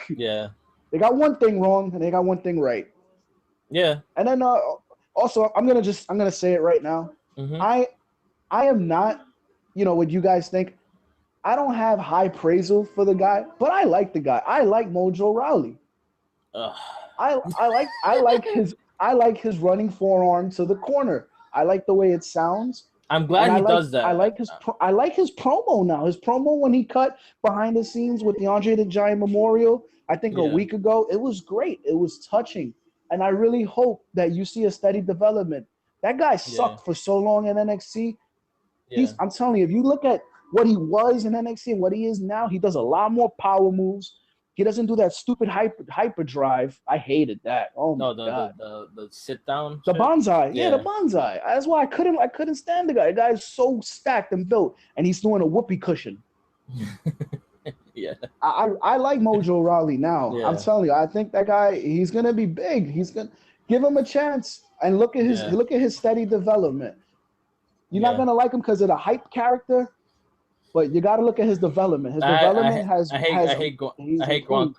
S1: Yeah.
S2: They got one thing wrong, and they got one thing right.
S1: Yeah.
S2: And then also, I'm gonna say it right now.
S1: Mm-hmm.
S2: I am not, what you guys think. I don't have high praisal for the guy, but I like the guy. I like Mojo Rawley. I like his running forearm to the corner. I like the way it sounds.
S1: I'm glad he does that.
S2: I like his promo now. His promo when he cut behind the scenes with the Andre the Giant Memorial, I think a week ago, it was great. It was touching. And I really hope that you see a steady development. That guy sucked for so long in NXT. Yeah. I'm telling you, if you look at what he was in NXT and what he is now, he does a lot more power moves. He doesn't do that stupid hyper drive. I hated that. Oh my god.
S1: The sit down.
S2: The bonsai. Yeah, the bonsai. That's why I couldn't stand the guy. The guy is so stacked and built, and he's doing a whoopee cushion.
S1: Yeah.
S2: I like Mojo Rawley now. Yeah. I'm telling you, I think that guy, he's gonna be big. He's gonna give him a chance and look at his steady development. You're not gonna like him because of the hype character, but you got to look at his development. His development I hate
S1: Gronk.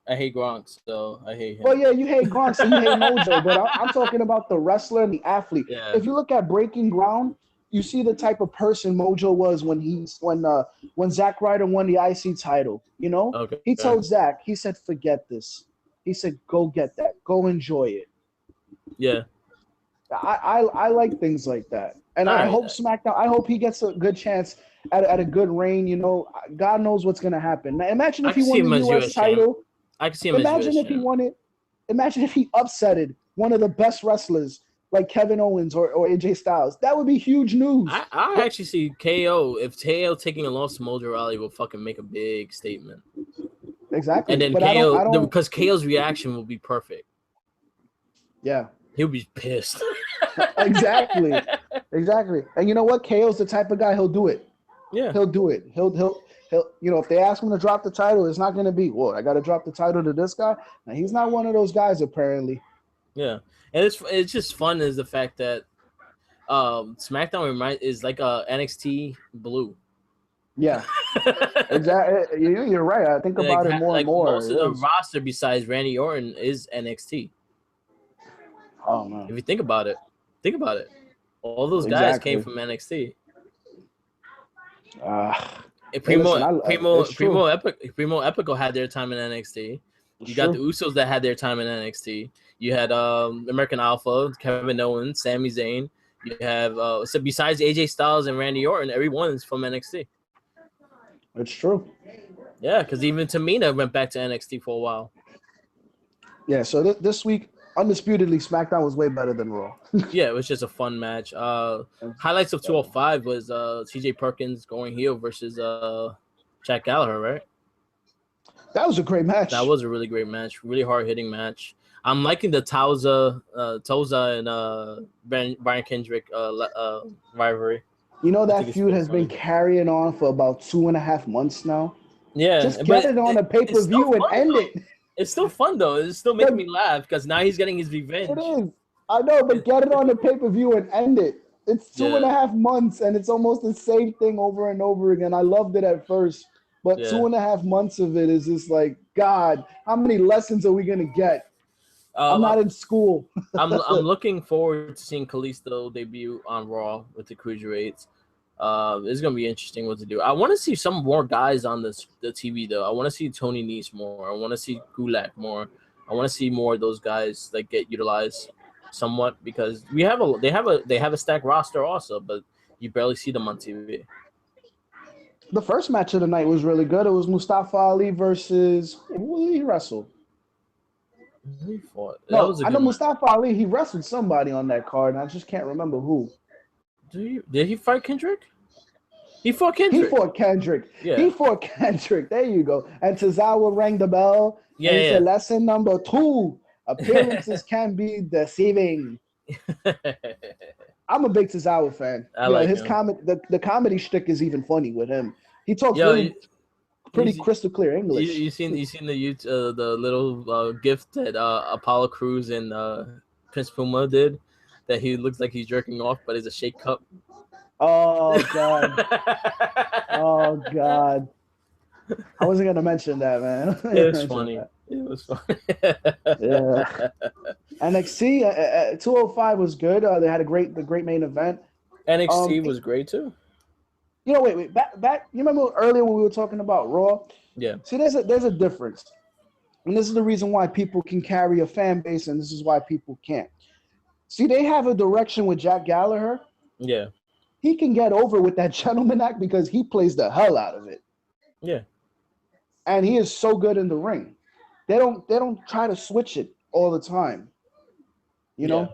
S1: I hate Gronk, so I hate him.
S2: Well, yeah, you hate Gronk, so you hate Mojo. But I'm talking about the wrestler and the athlete.
S1: Yeah.
S2: If you look at Breaking Ground, you see the type of person Mojo was when Zack Ryder won the IC title.
S1: Okay.
S2: He told Zack, he said, "Forget this." He said, "Go get that. Go enjoy it."
S1: Yeah.
S2: I like things like that, and I hope SmackDown. I hope he gets a good chance at a good reign. God knows what's gonna happen. Now, imagine if he won the US title.
S1: I can see him.
S2: Imagine if he won it. Imagine if he upsetted one of the best wrestlers like Kevin Owens or AJ Styles. That would be huge news.
S1: I actually see KO. If KO taking a loss to Mojo Rawley will fucking make a big statement.
S2: Exactly.
S1: And then KO, because KO's reaction will be perfect.
S2: Yeah.
S1: He'll be pissed.
S2: Exactly. And you know what? KO's the type of guy, he'll do it.
S1: Yeah.
S2: He'll do it. He'll if they ask him to drop the title, it's not going to be, I got to drop the title to this guy. Now, he's not one of those guys, apparently.
S1: Yeah. And it's just fun is the fact that SmackDown is like a NXT Blue.
S2: Yeah. Exactly. You're right. I think about it more and more.
S1: Most of the roster besides Randy Orton is NXT.
S2: Oh man!
S1: If you think about it, all those guys came from NXT. Primo Epico had their time in NXT. You got the Usos that had their time in NXT. You had American Alpha, Kevin Owens, Sami Zayn. You have so besides AJ Styles and Randy Orton, everyone's from NXT.
S2: It's true.
S1: Yeah, because even Tamina went back to NXT for a while.
S2: Yeah, so this week, undisputedly, SmackDown was way better than Raw.
S1: Yeah, it was just a fun match. Highlights of 205 was CJ Perkins going heel versus Jack Gallagher, right?
S2: That was a great match.
S1: That was a really great match. Really hard-hitting match. I'm liking the Toza and Brian Kendrick rivalry.
S2: That feud has been carrying on for about 2.5 months now.
S1: Yeah.
S2: Just get it on a pay-per-view and end it.
S1: It's still fun, though. It's still making me laugh because now he's getting his revenge.
S2: It is. I know, but get it on the pay-per-view and end it. It's 2.5 months, and it's almost the same thing over and over again. I loved it at first, but 2.5 months of it is just like, God, how many lessons are we going to get? I'm not in school.
S1: I'm looking forward to seeing Kalisto debut on Raw with the Cruiserweights. It's gonna be interesting what to do. I want to see some more guys on the TV though. I want to see Tony Nese more. I want to see Gulak more. I want to see more of those guys that get utilized somewhat because they have a stacked roster also, but you barely see them on TV.
S2: The first match of the night was really good. It was Mustafa Ali versus who did he wrestle?
S1: He fought.
S2: No, I know Mustafa Ali. He wrestled somebody on that card, and I just can't remember who.
S1: Did he fight Kendrick? He fought Kendrick.
S2: Yeah. He fought Kendrick. There you go. And Tozawa rang the bell. Yeah. And he said, lesson number 2: appearances can be deceiving. I'm a big Tozawa fan.
S1: I like
S2: his
S1: him.
S2: the comedy shtick is even funny with him. He talks pretty crystal clear English.
S1: You seen the little gift that Apollo Crews and Prince Puma did, that he looks like he's jerking off, but it's a shake cup.
S2: Oh God! Oh God! I wasn't gonna mention that, man.
S1: It was funny. It was funny.
S2: Yeah. NXT 205 was good. They had the great main event.
S1: NXT was great too.
S2: Wait. Back. You remember earlier when we were talking about Raw?
S1: Yeah.
S2: See, there's a difference, and this is the reason why people can carry a fan base, and this is why people can't. See, they have a direction with Jack Gallagher.
S1: Yeah.
S2: He can get over with that gentleman act because he plays the hell out of it.
S1: Yeah.
S2: And he is so good in the ring. They don't try to switch it all the time. You know,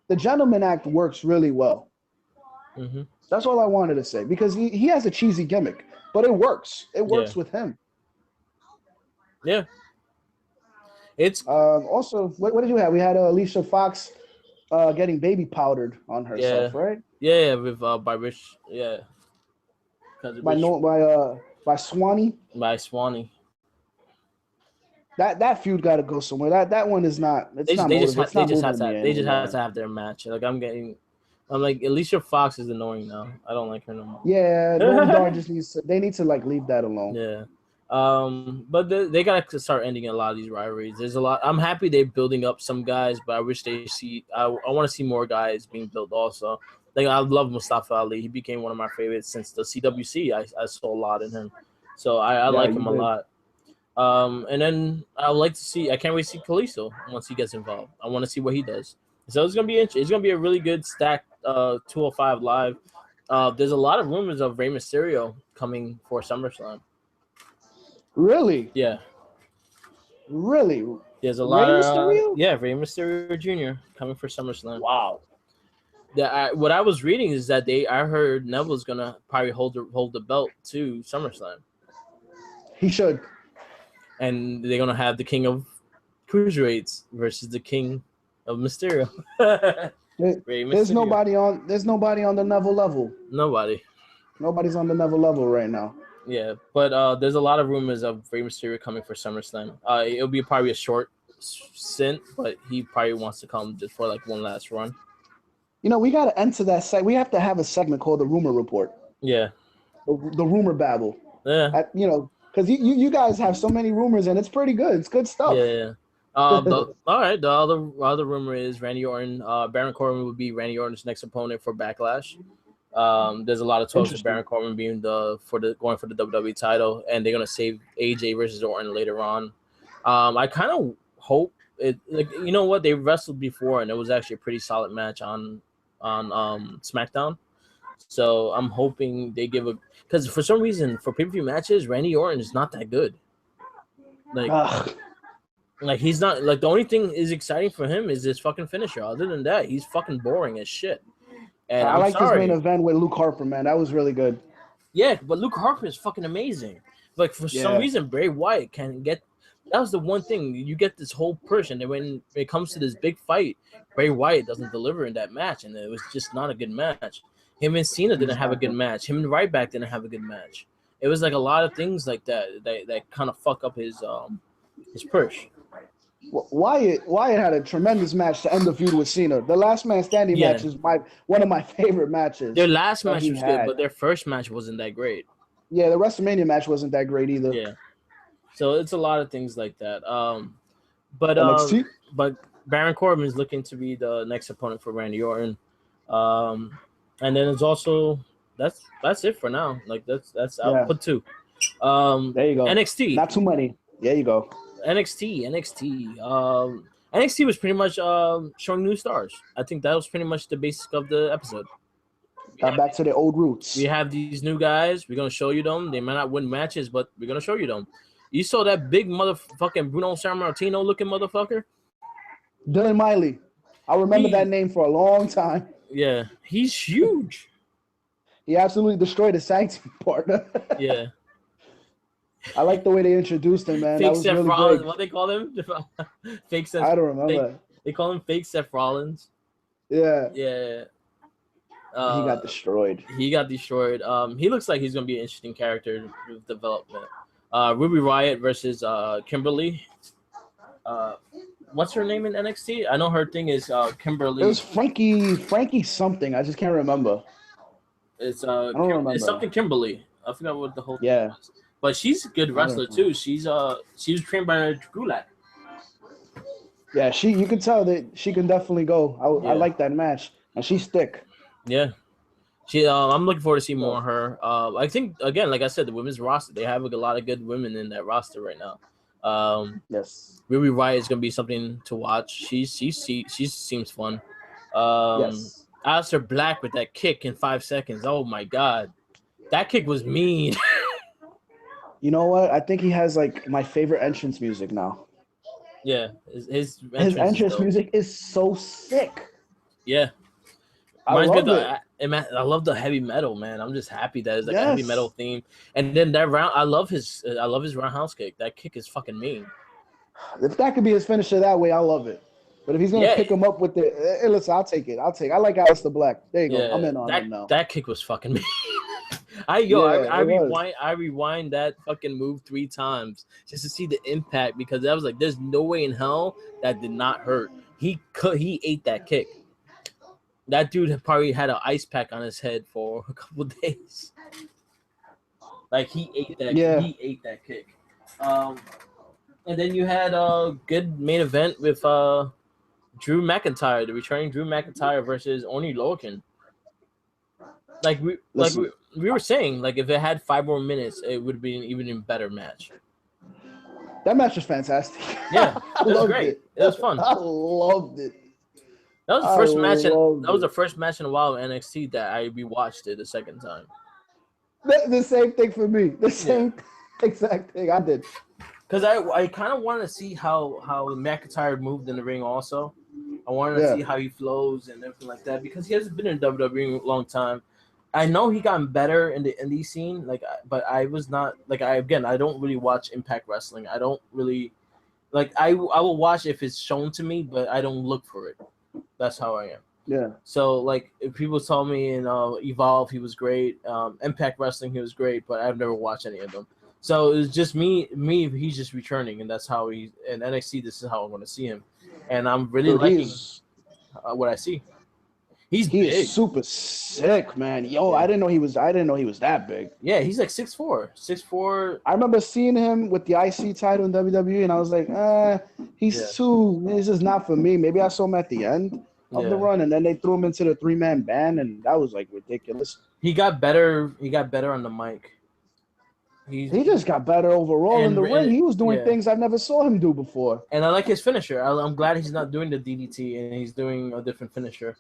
S2: the gentleman act works really well.
S1: Mm-hmm.
S2: That's all I wanted to say, because he has a cheesy gimmick, but it works. It works with him.
S1: Yeah. It's
S2: also, what did you have? We had Alicia Fox getting baby powdered on herself, right?
S1: Yeah, with by Rich,
S2: by Swanee.
S1: By Swanee.
S2: That feud got to go somewhere. That one is not. They just have
S1: to have their match. Like I'm like, Alicia Fox is annoying now. I don't like her no more.
S2: Yeah, Noam Dar just needs to. They need to like leave that alone.
S1: Yeah. But they gotta start ending a lot of these rivalries. There's a lot. I'm happy they're building up some guys, but I wish they see. I want to see more guys being built also. Like, I love Mustafa Ali. He became one of my favorites since the CWC. I saw a lot in him, so I like him a lot. And then I would like to see. I can't wait to see Kalisto once he gets involved. I want to see what he does. So it's gonna be interesting. It's gonna be a really good stacked 205 live. There's a lot of rumors of Rey Mysterio coming for SummerSlam.
S2: Really?
S1: Yeah.
S2: Really?
S1: There's a lot of Rey Mysterio Jr. coming for SummerSlam.
S2: Wow.
S1: What I was reading is that I heard Neville's gonna probably hold the belt to SummerSlam.
S2: He should.
S1: And they're gonna have the King of Cruiserweights versus the King of Mysterio.
S2: There's nobody on the Neville level. Nobody's on the Neville level right now.
S1: Yeah, but there's a lot of rumors of Rey Mysterio coming for SummerSlam. It'll be probably a short stint, but he probably wants to come just for like one last run.
S2: We got to enter that site. We have to have a segment called the Rumor Report.
S1: Yeah.
S2: The Rumor Babble.
S1: Yeah.
S2: Because you guys have so many rumors, and it's pretty good. It's good stuff.
S1: Yeah. All right. The other rumor is Randy Orton. Baron Corbin would be Randy Orton's next opponent for Backlash. There's a lot of talks of Baron Corbin being going for the WWE title, and they're gonna save AJ versus Orton later on. I kind of hope it. Like, you know what, they wrestled before, and it was actually a pretty solid match on SmackDown. So I'm hoping they give because for some reason for pay-per-view matches, Randy Orton is not that good. Like he's not, like, the only thing is exciting for him is this fucking finisher. Other than that, he's fucking boring as shit. And
S2: I like his main event with Luke Harper, man. That was really good.
S1: Yeah, but Luke Harper is fucking amazing. Like, for some reason, Bray Wyatt can get. That was the one thing. You get this whole person, and when it comes to this big fight, Bray Wyatt doesn't deliver in that match, and it was just not a good match. Him and Cena didn't have a good match. Him and Ryback didn't have a good match. It was like a lot of things like that kind of fuck up his push.
S2: Wyatt had a tremendous match to end the feud with Cena. The last man standing match is one of my favorite matches.
S1: Their last match was good, but their first match wasn't that great.
S2: Yeah, the WrestleMania match wasn't that great either.
S1: Yeah, so it's a lot of things like that. But Baron Corbin is looking to be the next opponent for Randy Orton. And then it's also that's it for now. Like that's I'll put two.
S2: There you go.
S1: NXT.
S2: Not too many. There you go.
S1: NXT. NXT was pretty much showing new stars. I think that was pretty much the basic of the episode.
S2: Got back to the old roots.
S1: We have these new guys. We're gonna show you them. They might not win matches, but we're gonna show you them. You saw that big motherfucking Bruno Sammartino looking motherfucker?
S2: Dylan Miley. I remember that name for a long time.
S1: Yeah, he's huge.
S2: He absolutely destroyed his tag team partner.
S1: Yeah.
S2: I like the way they introduced him, man.
S1: Fake
S2: Seth
S1: really Rollins. What they call him? Fake Seth.
S2: I don't remember.
S1: They call him Fake Seth Rollins.
S2: Yeah.
S1: Yeah.
S2: He got destroyed.
S1: He got destroyed. He looks like he's gonna be an interesting character with development. Ruby Riott versus Kimberly. What's her name in NXT? I know her thing is Kimberly.
S2: It was Frankie something. I just can't remember.
S1: It's
S2: I don't remember.
S1: It's something Kimberly. I forgot what the whole thing
S2: Yeah.
S1: was. But she's a good wrestler too. She was trained by Gulak.
S2: Yeah, you can tell that she can definitely go. I like that match, and she's thick.
S1: Yeah, I'm looking forward to see more of her. I think again, like I said, the women's roster, they have a lot of good women in that roster right now.
S2: Yes.
S1: Ruby Riott is gonna be something to watch. She seems fun.
S2: Yes.
S1: Aleister Black with that kick in 5 seconds. Oh my god, that kick was mean.
S2: You know what? I think he has like my favorite entrance music now.
S1: Yeah, his
S2: entrance music is so sick.
S1: Yeah,
S2: I love it.
S1: I love the heavy metal, man. I'm just happy that it's like a heavy metal theme. And then that round, I love his roundhouse kick. That kick is fucking mean.
S2: If that could be his finisher that way, I love it. But if he's gonna pick him up with the, hey, listen, I'll take it. I like Aleister Black. There you go. I'm in on him now.
S1: That kick was fucking mean. I rewind that fucking move 3 times just to see the impact because I was like, there's no way in hell that did not hurt. He ate that kick. That dude probably had an ice pack on his head for a couple of days. Like he ate that. Yeah. He ate that kick. And then you had a good main event with Drew McIntyre, the returning Drew McIntyre versus Oni Lorcan. We were saying, like if it had 5 more minutes, it would be an even better match.
S2: That match was fantastic.
S1: Yeah, it was great. It was fun.
S2: I loved it.
S1: That was the first match. That was the first match in a while in NXT that I rewatched it the second time.
S2: The same thing for me. The same exact thing I did.
S1: Because I kind of wanted to see how McIntyre moved in the ring. Also, I wanted to see how he flows and everything like that because he hasn't been in WWE in a long time. I know he got better in the indie scene, but I was not I don't really watch Impact Wrestling. I don't really I will watch if it's shown to me, but I don't look for it. That's how I am.
S2: Yeah.
S1: So if people told me in Evolve he was great, Impact Wrestling he was great, but I've never watched any of them. So it was just me. He's just returning, and that's how in NXT. This is how I'm going to see him, and I'm really liking what I see. He's
S2: super sick, man. Yo, I didn't know he was that big.
S1: Yeah, he's like 6'4". 6'4".
S2: I remember seeing him with the IC title in WWE, and I was like, this is not for me. Maybe I saw him at the end of the run, and then they threw him into the 3-man band, and that was like ridiculous.
S1: He got better. He got better on the mic.
S2: He just got better overall in the ring. He was doing things I never saw him do before.
S1: And I like his finisher. I'm glad he's not doing the DDT, and he's doing a different finisher.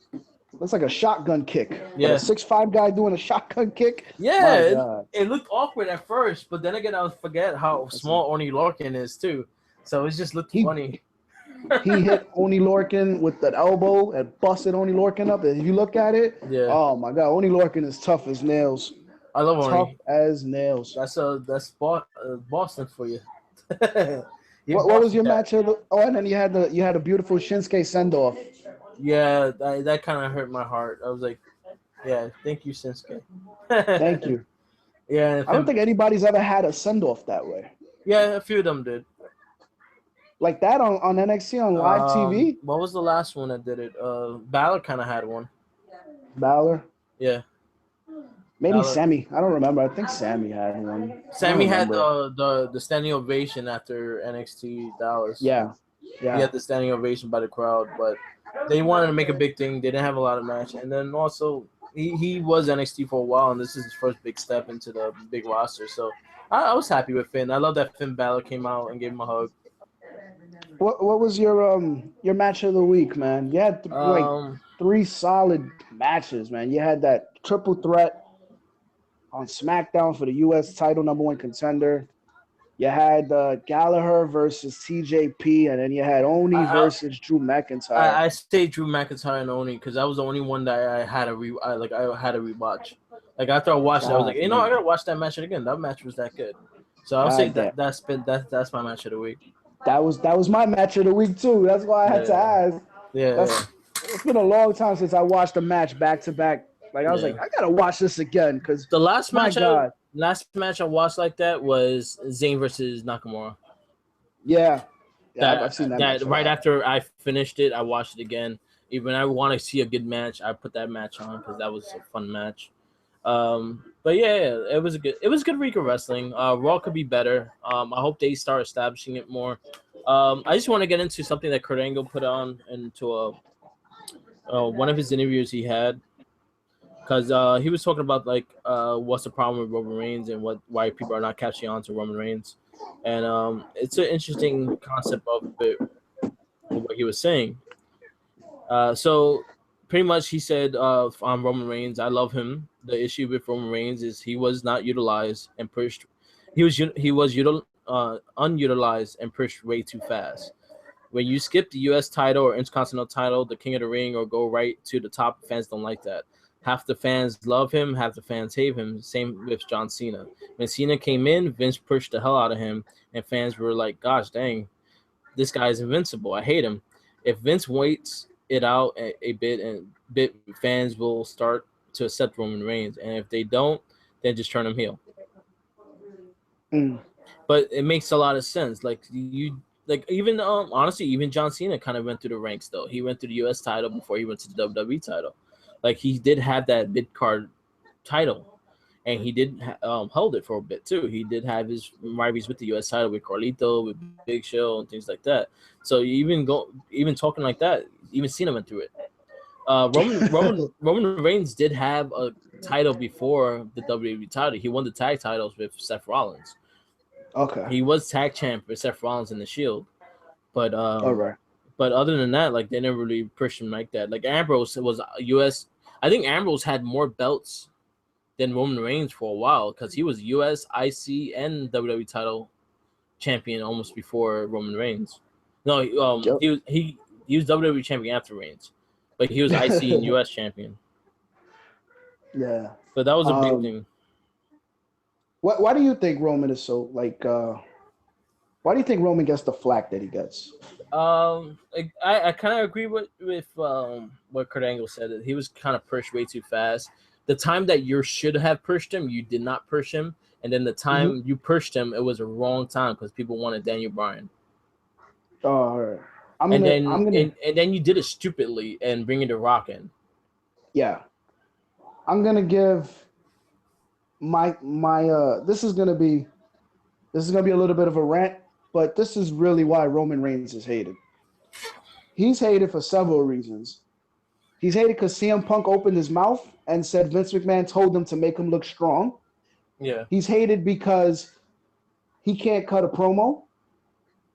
S2: Looks like a shotgun kick.
S1: Yeah.
S2: Like a 6'5" guy doing a shotgun kick.
S1: Yeah, it looked awkward at first, but then again, I forget how small Oni Lorcan is too. So it just looked funny.
S2: He hit Oni Lorcan with that elbow and busted Oni Lorcan up. And if you look at it, oh my God, Oni Lorcan is tough as nails.
S1: I love Oni.
S2: Tough as nails.
S1: That's Boston for you.
S2: What was your match? And then you had a beautiful Shinsuke send off.
S1: Yeah, that kind of hurt my heart. I was like, yeah, thank you, Shinsuke.
S2: Thank you.
S1: Yeah.
S2: I don't think anybody's ever had a send-off that way.
S1: Yeah, a few of them did.
S2: Like that on NXT on live TV?
S1: What was the last one that did it? Balor kind of had one.
S2: Balor?
S1: Yeah.
S2: Maybe Sammy. I don't remember. I think Sammy had one.
S1: Sammy had the standing ovation after NXT Dallas.
S2: Yeah.
S1: He had the standing ovation by the crowd, but they wanted to make a big thing. They didn't have a lot of match. And then also, he was NXT for a while, and this is his first big step into the big roster. So I was happy with Finn. I love that Finn Balor came out and gave him a hug.
S2: What was your match of the week, man? You had 3 solid matches, man. You had that triple threat on SmackDown for the U.S. title, #1 contender. You had Gallagher versus TJP, and then you had Oni versus Drew McIntyre.
S1: I stayed Drew McIntyre and Oni because that was the only one that I had to rewatch. Like after I watched it, I was like, I gotta watch that match again. That match was that good. So I'll say that's my match of the week.
S2: That was my match of the week too. That's why I had to ask.
S1: Yeah.
S2: It's been a long time since I watched a match back to back Like I was like, I gotta watch this again because
S1: the last match I watched like that was Zayn versus Nakamura.
S2: Yeah, I've seen that match
S1: right after I finished it, I watched it again. Even I want to see a good match, I put that match on because that was a fun match. But yeah, it was a good week of wrestling. Raw could be better. I hope they start establishing it more. I just want to get into something that Kurt Angle put on into one of his interviews he had, because he was talking about like what's the problem with Roman Reigns and why people are not catching on to Roman Reigns, and it's an interesting concept of it, what he was saying. So pretty much he said on Roman Reigns, I love him. The issue with Roman Reigns is he was not utilized and pushed. He was unutilized and pushed way too fast. When you skip the U.S. title or Intercontinental title, the King of the Ring, or go right to the top, fans don't like that. Half the fans love him, half the fans hate him. Same with John Cena. When Cena came in, Vince pushed the hell out of him, and fans were like, gosh dang, this guy is invincible. I hate him. If Vince waits it out a bit, fans will start to accept Roman Reigns, and if they don't, then just turn him heel. But it makes a lot of sense. Like even honestly, even John Cena kind of went through the ranks though. He went through the U.S. title before he went to the WWE title. Like he did have that mid card title, and he did hold it for a bit too. He did have his rivalries with the U.S. title with Carlito, with Big Show, and things like that. So even talking like that, even Cena went through it. Roman Reigns did have a title before the WWE title. He won the tag titles with Seth Rollins.
S2: Okay.
S1: He was tag champ with Seth Rollins in the Shield, but
S2: all right.
S1: But other than that, like they never really pushed him like that. Like Ambrose was U.S. I think Ambrose had more belts than Roman Reigns for a while because he was U.S., IC, and WWE title champion almost before Roman Reigns. No, he was WWE champion after Reigns, but he was IC and U.S. champion.
S2: Yeah,
S1: but that was a big thing.
S2: Why do you think Roman is so like? Why do you think Roman gets the flack that he gets?
S1: I kind of agree with what Kurt Angle said. That he was kind of pushed way too fast. The time that you should have pushed him, you did not push him, and then the time you pushed him, it was a wrong time because people wanted Daniel Bryan.
S2: Oh, all right.
S1: And then you did it stupidly and bringing The Rock in.
S2: Yeah, I'm gonna give my this is gonna be a little bit of a rant, but this is really why Roman Reigns is hated. He's hated for several reasons. He's hated because CM Punk opened his mouth and said Vince McMahon told him to make him look strong.
S1: Yeah.
S2: He's hated because he can't cut a promo.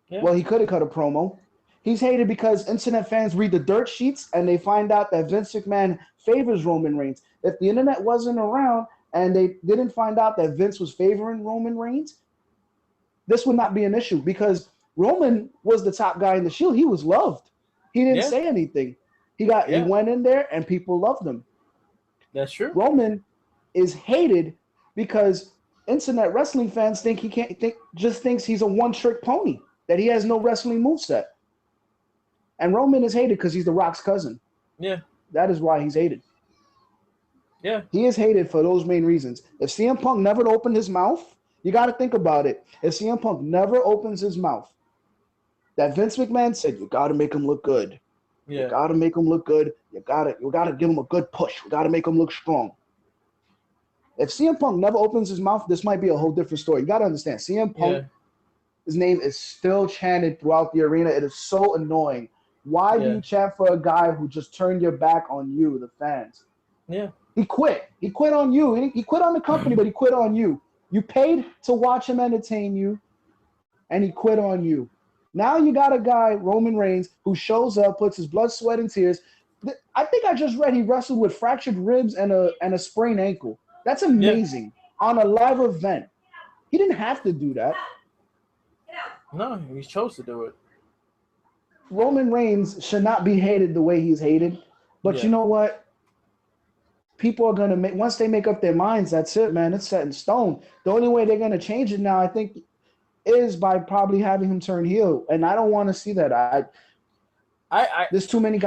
S2: Yeah. Well, he could have cut a promo. He's hated because internet fans read the dirt sheets and they find out that Vince McMahon favors Roman Reigns. If the internet wasn't around and they didn't find out that Vince was favoring Roman Reigns, this would not be an issue because Roman was the top guy in the Shield. He was loved. He didn't say anything. He went in there and people loved him.
S1: That's true.
S2: Roman is hated because internet wrestling fans think thinks he's a one-trick pony, that he has no wrestling moveset. And Roman is hated because he's The Rock's cousin.
S1: Yeah.
S2: That is why he's hated.
S1: Yeah.
S2: He is hated for those main reasons. If CM Punk never opened his mouth, you got to think about it. If CM Punk never opens his mouth, that Vince McMahon said, you got to make him look good. Yeah. You got to make him look good. You got to give him a good push. We got to make him look strong. If CM Punk never opens his mouth, this might be a whole different story. You got to understand, CM Punk, his name is still chanted throughout the arena. It is so annoying. Why do you chant for a guy who just turned your back on you, the fans?
S1: Yeah.
S2: He quit. He quit on you. He quit on the company, but he quit on you. You paid to watch him entertain you, and he quit on you. Now you got a guy, Roman Reigns, who shows up, puts his blood, sweat, and tears. I think I just read he wrestled with fractured ribs and a sprained ankle. That's amazing on a live event. He didn't have to do that.
S1: No, he chose to do it.
S2: Roman Reigns should not be hated the way he's hated. But you know what? People are going to once they make up their minds, that's it, man. It's set in stone. The only way they're going to change it now, I think, is by probably having him turn heel. And I don't want to see that. There's too many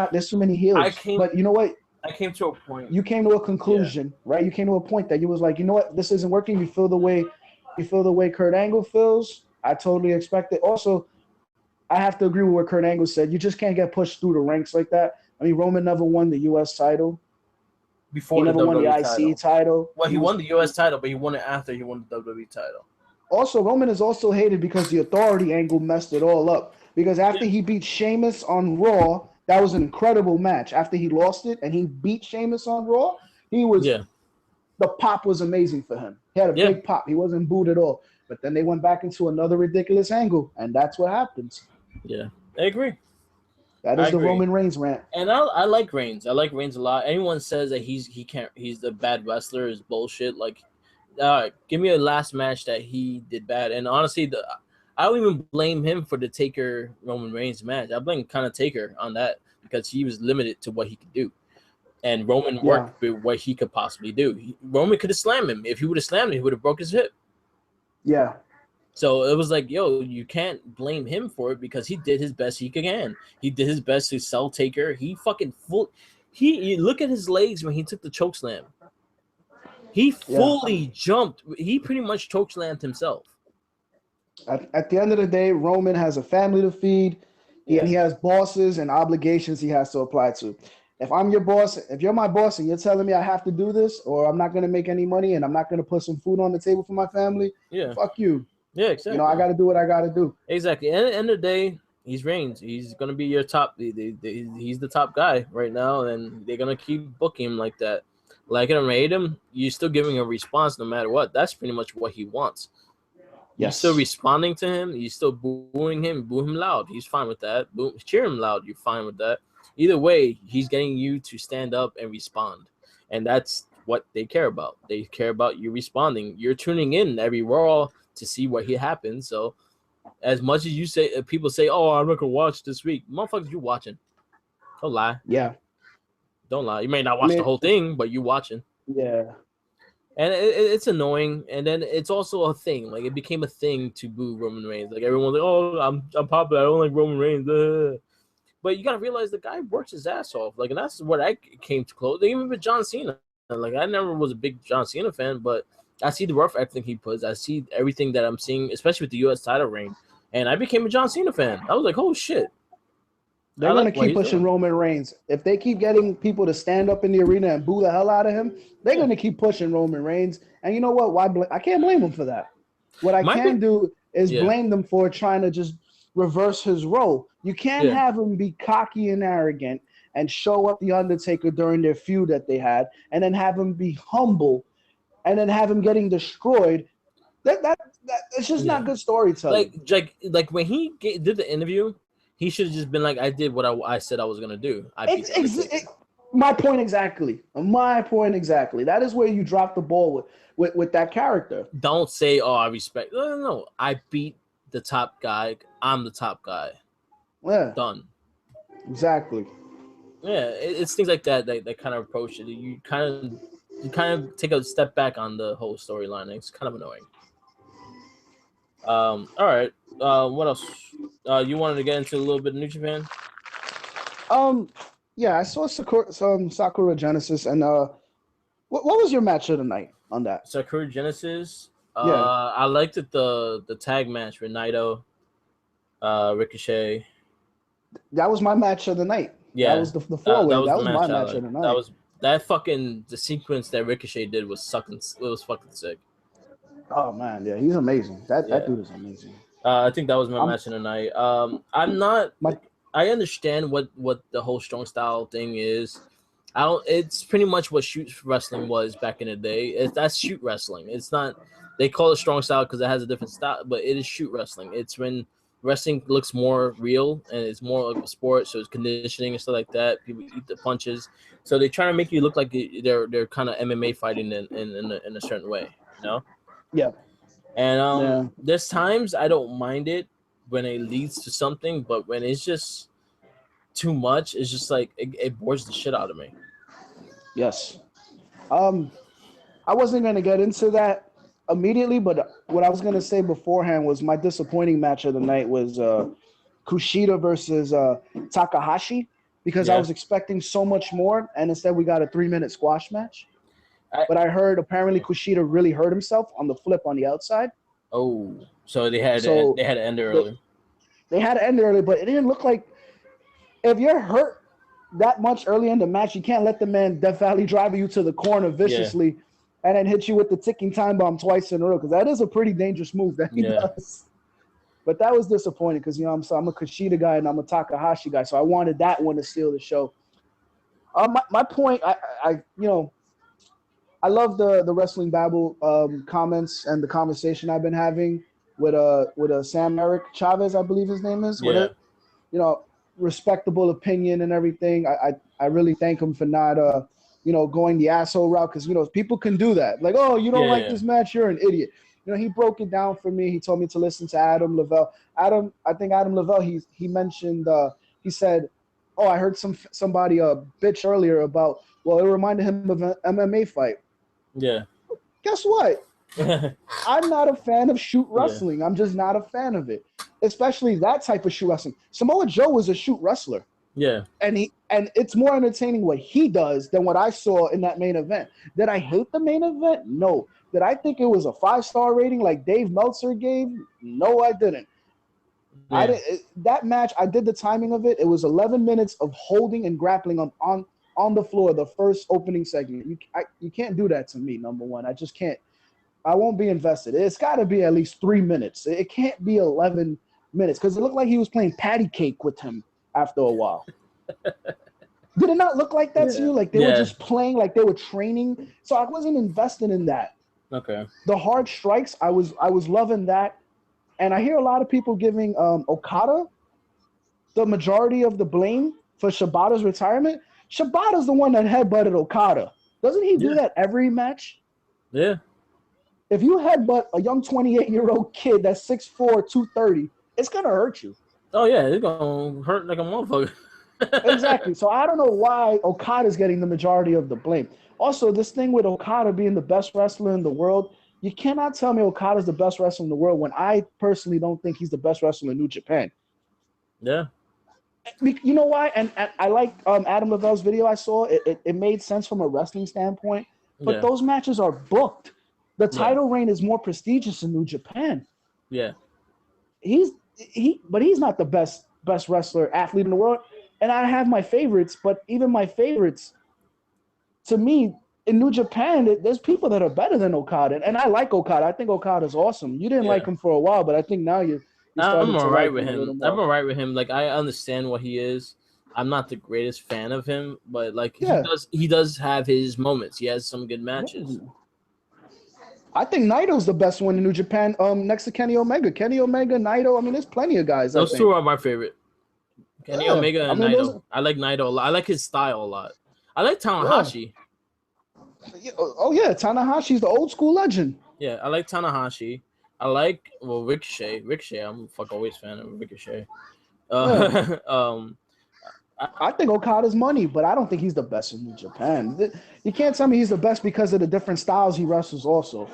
S2: heels. But you know what?
S1: I came to a point.
S2: You came to a conclusion, right? You came to a point that you was like, you know what, this isn't working. You feel the way Kurt Angle feels. I totally expect it. Also, I have to agree with what Kurt Angle said. You just can't get pushed through the ranks like that. I mean, Roman never won the U.S. title.
S1: Before
S2: he never won the IC title.
S1: Well, he won the U.S. title, but he won it after he won the WWE title.
S2: Also, Roman is also hated because the authority angle messed it all up. Because after he beat Sheamus on Raw, that was an incredible match. After he lost it and he beat Sheamus on Raw, the pop was amazing for him. He had a big pop. He wasn't booed at all. But then they went back into another ridiculous angle, and that's what happens.
S1: Yeah, I agree.
S2: That is the Roman Reigns rant.
S1: And I like Reigns. I like Reigns a lot. Anyone says that he's the bad wrestler is bullshit. Like, give me a last match that he did bad. And honestly, I don't even blame him for the Taker Roman Reigns match. I blame kind of Taker on that because he was limited to what he could do. And Roman worked with what he could possibly do. Roman could have slammed him. If he would have slammed him, he would have broke his hip. Yeah. So it was like, yo, you can't blame him for it because he did his best he can. He did his best to sell Taker. He look at his legs when he took the choke slam. He fully jumped. He pretty much choke slammed himself.
S2: At the end of the day, Roman has a family to feed, and he has bosses and obligations he has to apply to. If I'm your boss, if you're my boss and you're telling me I have to do this or I'm not going to make any money and I'm not going to put some food on the table for my family, fuck you.
S1: Yeah, exactly.
S2: You know, I got to do what I got to do.
S1: Exactly. And at the end of the day, he's Reigns. He's going to be your top. He's the top guy right now, and they're going to keep booking him like that. Like him or hate him, you're still giving a response no matter what. That's pretty much what he wants. Yes. You're still responding to him. You're still booing him. Boo him loud. He's fine with that. Cheer him loud. You're fine with that. Either way, he's getting you to stand up and respond. And that's what they care about. They care about you responding. You're tuning in every Raw to see what happens. So as much as you say, people say, oh, I'm not going to watch this week. Motherfuckers, you watching. Don't lie.
S2: Yeah.
S1: Don't lie. You may not watch the whole thing, but you watching.
S2: Yeah.
S1: And it's annoying. And then it's also a thing. Like, it became a thing to boo Roman Reigns. Like, everyone's like, oh, I'm popular. I don't like Roman Reigns. But you got to realize the guy works his ass off. Like, and that's what I came to close. Even with John Cena. Like, I never was a big John Cena fan, but I see the rough everything he puts. I see everything that I'm seeing, especially with the U.S. title reign. And I became a John Cena fan. I was like, oh, shit.
S2: They're going to keep pushing Roman Reigns. If they keep getting people to stand up in the arena and boo the hell out of him, they're going to keep pushing Roman Reigns. And you know what? I can't blame them for that. What I can do is blame them for trying to just reverse his role. You can't have him be cocky and arrogant and show up the Undertaker during their feud that they had, and then have him be humble, and then have him getting destroyed. That it's just not good storytelling.
S1: Like when he did the interview, he should have just been like, "I did what I said I was gonna do."
S2: My point exactly. That is where you drop the ball with that character.
S1: Don't say, "Oh, I respect." No. I beat the top guy. I'm the top guy.
S2: Yeah.
S1: Done.
S2: Exactly.
S1: Yeah, it's things like that kind of approach it. You kind of take a step back on the whole storyline. It's kind of annoying. All right. What else? You wanted to get into a little bit of New Japan?
S2: Yeah, I saw some Sakura Genesis, and what was your match of the night on that?
S1: Sakura Genesis. I liked it the tag match with Naito, Ricochet.
S2: That was my match of the night. Yeah, that was the four-way. That was my match of the night.
S1: The sequence that Ricochet did was fucking sick.
S2: Oh man, yeah, he's amazing. That dude is amazing.
S1: I think that was my match of the night. I understand what the whole strong style thing is. It's pretty much what shoot wrestling was back in the day. That's shoot wrestling. It's not. They call it strong style because it has a different style, but it is shoot wrestling. It's when wrestling looks more real and it's more like a sport, so it's conditioning and stuff like that. People eat the punches, so they try to make you look like they're kind of MMA fighting in a certain way, you know?
S2: Yeah.
S1: And there's times I don't mind it when it leads to something, but when it's just too much, it's just like it bores the shit out of me. Yes.
S2: I wasn't gonna get into that immediately, but what I was gonna say beforehand was my disappointing match of the night was Kushida versus Takahashi. because I was expecting so much more, and instead we got a 3-minute squash match. But I heard apparently Kushida really hurt himself on the flip on the outside.
S1: Oh, so they had to end it early.
S2: They had to end it early, but it didn't look like if you're hurt that much early in the match, you can't let the man Death Valley drive you to the corner viciously and then hit you with the ticking time bomb twice in a row, because that is a pretty dangerous move that he does. But that was disappointing because, you know, I'm a Kushida guy and I'm a Takahashi guy, so I wanted that one to steal the show. My point, I love the Wrestling Babble comments and the conversation I've been having with Sam Eric Chavez, I believe his name is.
S1: Yeah.
S2: You know, respectable opinion and everything. I really thank him for not going the asshole route, because, you know, people can do that. Like, oh, you don't like this match, you're an idiot. You know, he broke it down for me. He told me to listen to Adam Lavelle. I think Adam Lavelle, he mentioned, he said, oh, I heard somebody bitch earlier about, well, it reminded him of an MMA fight.
S1: Yeah.
S2: Guess what? I'm not a fan of shoot wrestling. I'm just not a fan of it, especially that type of shoot wrestling. Samoa Joe was a shoot wrestler.
S1: Yeah.
S2: And it's more entertaining what he does than what I saw in that main event. Did I hate the main event? No. Did I think it was a 5-star rating like Dave Meltzer gave? No, I didn't. Yeah. That match, I did the timing of it. It was 11 minutes of holding and grappling on the floor, the first opening segment. You can't do that to me, number one. I just can't. I won't be invested. It's got to be at least 3 minutes. It can't be 11 minutes, because it looked like he was playing patty cake with him after a while. Did it not look like that to you? Like they were just playing, like they were training. So I wasn't invested in that.
S1: Okay.
S2: The hard strikes, I was loving that. And I hear a lot of people giving Okada the majority of the blame for Shibata's retirement. Shibata's the one that headbutted Okada. Doesn't he do that every match?
S1: Yeah.
S2: If you headbutt a young 28-year-old kid that's 6'4", 230, it's going to hurt you.
S1: Oh, yeah. It's going to hurt like a motherfucker.
S2: Exactly. So I don't know why Okada's getting the majority of the blame. Also, this thing with Okada being the best wrestler in the world, you cannot tell me Okada's the best wrestler in the world when I personally don't think he's the best wrestler in New Japan.
S1: Yeah.
S2: You know why? And I like Adam Lavelle's video I saw. It made sense from a wrestling standpoint. But those matches are booked. The title reign is more prestigious in New Japan.
S1: Yeah.
S2: But he's not the best wrestler, athlete in the world. And I have my favorites, but even my favorites, to me, in New Japan, there's people that are better than Okada. And I like Okada. I think Okada's awesome. You didn't like him for a while, but I think now you're starting
S1: I'm
S2: to
S1: all right
S2: like
S1: with him. I'm all right with him. Like, I understand what he is. I'm not the greatest fan of him, but like he does have his moments. He has some good matches.
S2: I think Naito's the best one in New Japan, next to Kenny Omega. Kenny Omega, Naito. I mean, there's plenty of guys.
S1: Those two are my favorite. Kenny Omega and Naito. I like Naito a lot. I like his style a lot. I like Tanahashi.
S2: Yeah. Oh, yeah. Tanahashi's the old school legend.
S1: Yeah, I like Tanahashi. I like, Ricochet. I'm a always fan of Ricochet.
S2: I think Okada's money, but I don't think he's the best in New Japan. You can't tell me he's the best because of the different styles he wrestles also.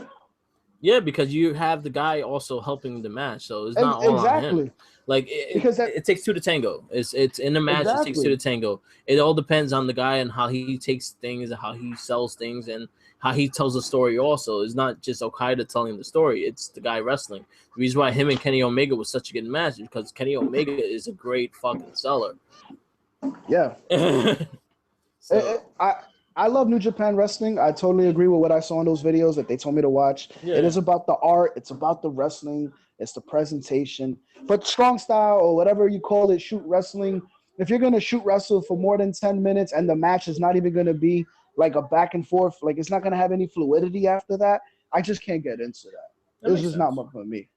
S1: Yeah, because you have the guy also helping the match, so it's not all on him. Like it takes two to tango. It's in the match. It takes two to tango. It all depends on the guy and how he takes things and how he sells things and how he tells the story. Also, it's not just Okada telling the story. It's the guy wrestling. The reason why him and Kenny Omega was such a good match is because Kenny Omega is a great fucking seller.
S2: Yeah. I love New Japan Wrestling. I totally agree with what I saw in those videos that they told me to watch. Yeah. It is about the art. It's about the wrestling. It's the presentation. But strong style or whatever you call it, shoot wrestling, if you're going to shoot wrestle for more than 10 minutes and the match is not even going to be like a back and forth, like it's not going to have any fluidity after that, I just can't get into that. It's just not much for me.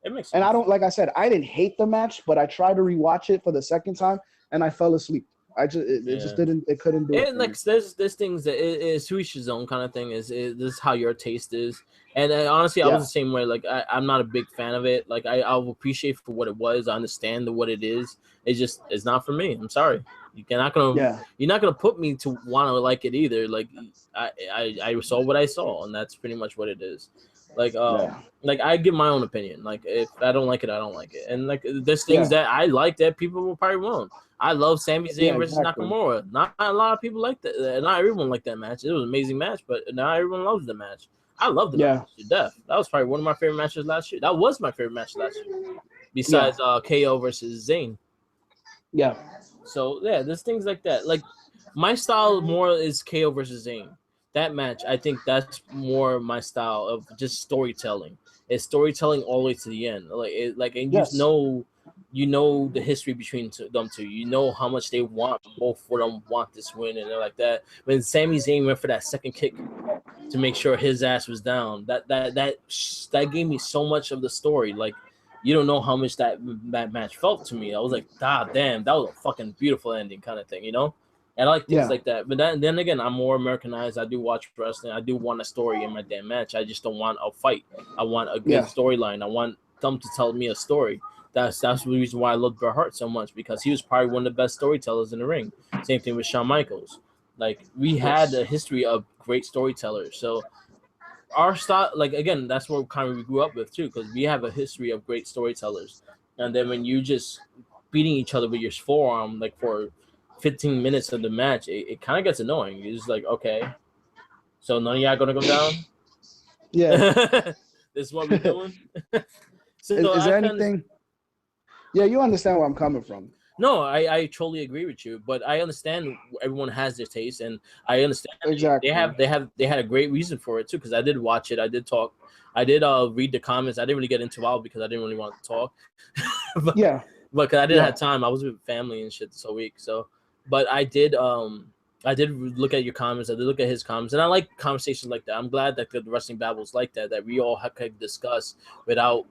S1: It makes sense.
S2: And I don't, like I said, I didn't hate the match, but I tried to rewatch it for the second time and I fell asleep. It just didn't. It couldn't do it.
S1: And like there's things that is to each his own kind of thing. This is how your taste is. And honestly, I was the same way. Like I'm not a big fan of it. Like I'll appreciate for what it was. I understand what it is. It's not for me. I'm sorry. You're not gonna put me to want to like it either. Like I saw what I saw, and that's pretty much what it is. Like I give my own opinion. Like if I don't like it, I don't like it. And like there's things that I like that people will probably won't. I love Sami Zayn versus Nakamura. Not a lot of people like that. Not everyone liked that match. It was an amazing match, but not everyone loves the match. I love the match to death. That was probably one of my favorite matches last year. That was my favorite match last year, besides KO versus Zayn.
S2: Yeah.
S1: So yeah, there's things like that. Like my style more is KO versus Zayn. That match, I think that's more my style of just storytelling. It's storytelling all the way to the end. And you know the history between them two. You know how much they want, both of them want this win, and they're like that. When Sami Zayn went for that second kick to make sure his ass was down, that gave me so much of the story. Like, you don't know how much that match felt to me. I was like, God damn, that was a fucking beautiful ending kind of thing, you know? And I like things like that. But then again, I'm more Americanized. I do watch wrestling. I do want a story in my damn match. I just don't want a fight. I want a good storyline. I want them to tell me a story. That's the reason why I love Bret Hart so much, because he was probably one of the best storytellers in the ring. Same thing with Shawn Michaels. Like, we had a history of great storytellers. So our style, like, again, that's what kind of we grew up with too, because we have a history of great storytellers. And then when you just beating each other with your forearm, like for 15 minutes of the match, it kind of gets annoying. You're just like, okay, so none of y'all gonna go down?
S2: Yeah.
S1: This is what we're doing.
S2: Is there anything? Yeah, you understand where I'm coming from.
S1: No, I totally agree with you, but I understand everyone has their taste, and I understand
S2: exactly
S1: they had a great reason for it too, because I did watch it, I did talk, I did read the comments. I didn't really get into it because I didn't really want to talk. but because I didn't have time, I was with family and shit this whole week. So, but I did look at your comments. I did look at his comments, and I like conversations like that. I'm glad that the Wrestling Babbles like that we all could discuss without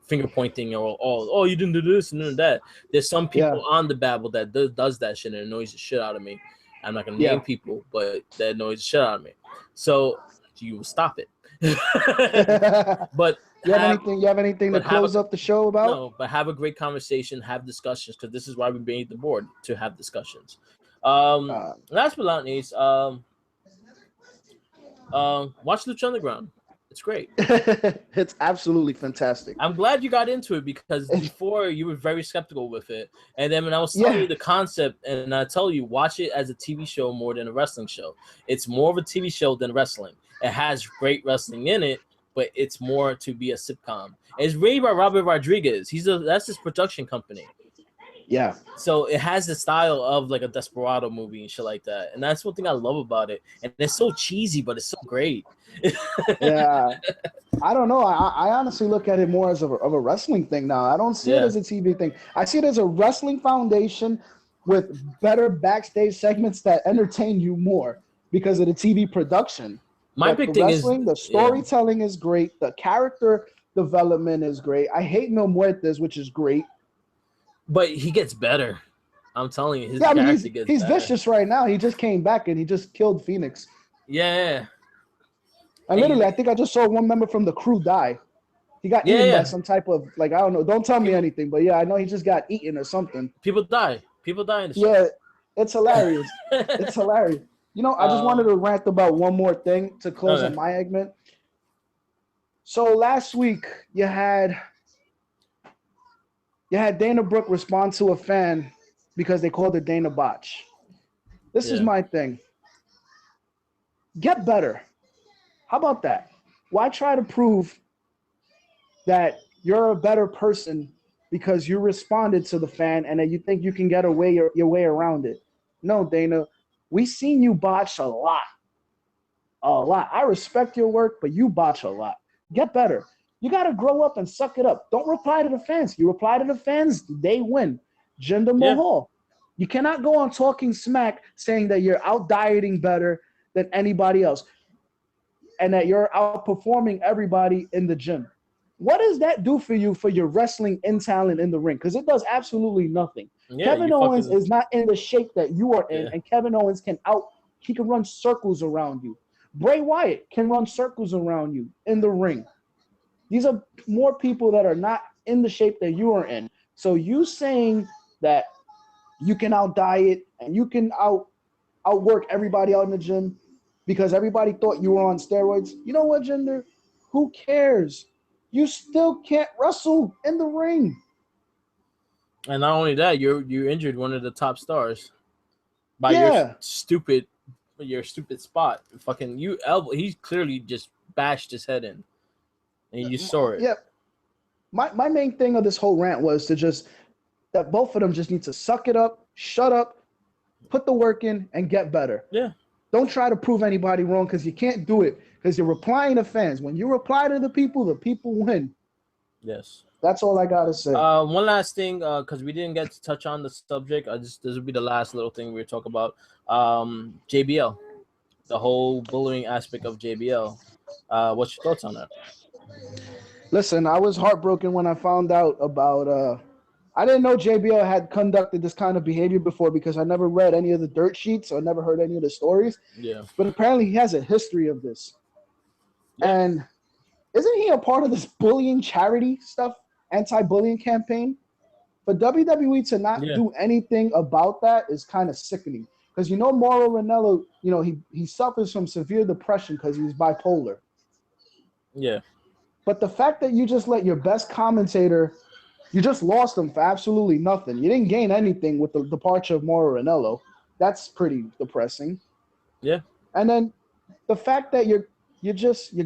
S1: finger pointing or oh, you didn't do this and that. There's some people on the Babble that does that shit and it annoys the shit out of me. I'm not gonna name people, but that annoys the shit out of me. So you will stop it. But
S2: you have anything to close up the show about?
S1: No, but have a great conversation, have discussions, because this is why we made the board, to have discussions. Last but not least, watch Lucha Underground. It's great.
S2: It's absolutely fantastic.
S1: I'm glad you got into it, because before you were very skeptical with it. And then when I was telling you the concept, and I tell you, watch it as a TV show more than a wrestling show. It's more of a TV show than wrestling. It has great wrestling in it, but it's more to be a sitcom. It's rated by Robert Rodriguez. That's his production company.
S2: Yeah.
S1: So it has the style of like a Desperado movie and shit like that. And that's one thing I love about it. And it's so cheesy, but it's so great.
S2: Yeah. I don't know. I honestly look at it more as of a wrestling thing now. I don't see it as a TV thing. I see it as a wrestling foundation with better backstage segments that entertain you more because of the TV production.
S1: My big thing is
S2: the storytelling is great. The character development is great. I hate Mil Muertes, which is great.
S1: But he gets better. I'm telling you, his character gets better.
S2: He's vicious right now. He just came back and he just killed Phoenix.
S1: Yeah.
S2: And literally, I think I just saw one member from the crew die. He got eaten by some type of, like, I don't know. Don't tell me anything. But, yeah, I know he just got eaten or something.
S1: People die in the show.
S2: Yeah, it's hilarious. It's hilarious. You know, I just wanted to rant about one more thing to close on my segment. So last week, you had Dana Brooke respond to a fan because they called her Dana Botch. This is my thing. Get better. How about that? Why try to prove that you're a better person because you responded to the fan and that you think you can get your way around it? No, Dana. We've seen you botch a lot. A lot. I respect your work, but you botch a lot. Get better. You got to grow up and suck it up. Don't reply to the fans. You reply to the fans, they win. Jinder Mahal. You cannot go on talking smack saying that you're out dieting better than anybody else and that you're outperforming everybody in the gym. What does that do for you for your wrestling in talent in the ring? Because it does absolutely nothing. Yeah, Kevin Owens is not in the shape that you are in, and Kevin Owens can run circles around you. Bray Wyatt can run circles around you in the ring. These are more people that are not in the shape that you are in. So you saying that you can out diet and you can outwork everybody out in the gym because everybody thought you were on steroids. You know what, Jinder? Who cares? You still can't wrestle in the ring.
S1: And not only that, you injured one of the top stars by
S2: Yeah.
S1: your stupid spot. Fucking you elbow. He clearly just bashed his head in, and you saw it.
S2: Yeah. My main thing of this whole rant was to just that both of them just need to suck it up, shut up, put the work in, and get better.
S1: Yeah.
S2: Don't try to prove anybody wrong because you can't do it because you're replying to fans. When you reply to the people win.
S1: Yes.
S2: That's all I gotta say.
S1: One last thing, because we didn't get to touch on the subject. This will be the last little thing we talk about. JBL, the whole bullying aspect of JBL. What's your thoughts on that?
S2: Listen, I was heartbroken when I found out about. I didn't know JBL had conducted this kind of behavior before because I never read any of the dirt sheets or never heard any of the stories.
S1: Yeah.
S2: But apparently he has a history of this. Yeah. And isn't he a part of this bullying charity stuff, anti-bullying campaign? For WWE to not do anything about that is kind of sickening. Because Mauro Ranallo, he suffers from severe depression because he's bipolar.
S1: Yeah.
S2: But the fact that you just let your best commentator, you just lost him for absolutely nothing. You didn't gain anything with the departure of Mauro Ranallo. That's pretty depressing.
S1: Yeah.
S2: And then the fact that you're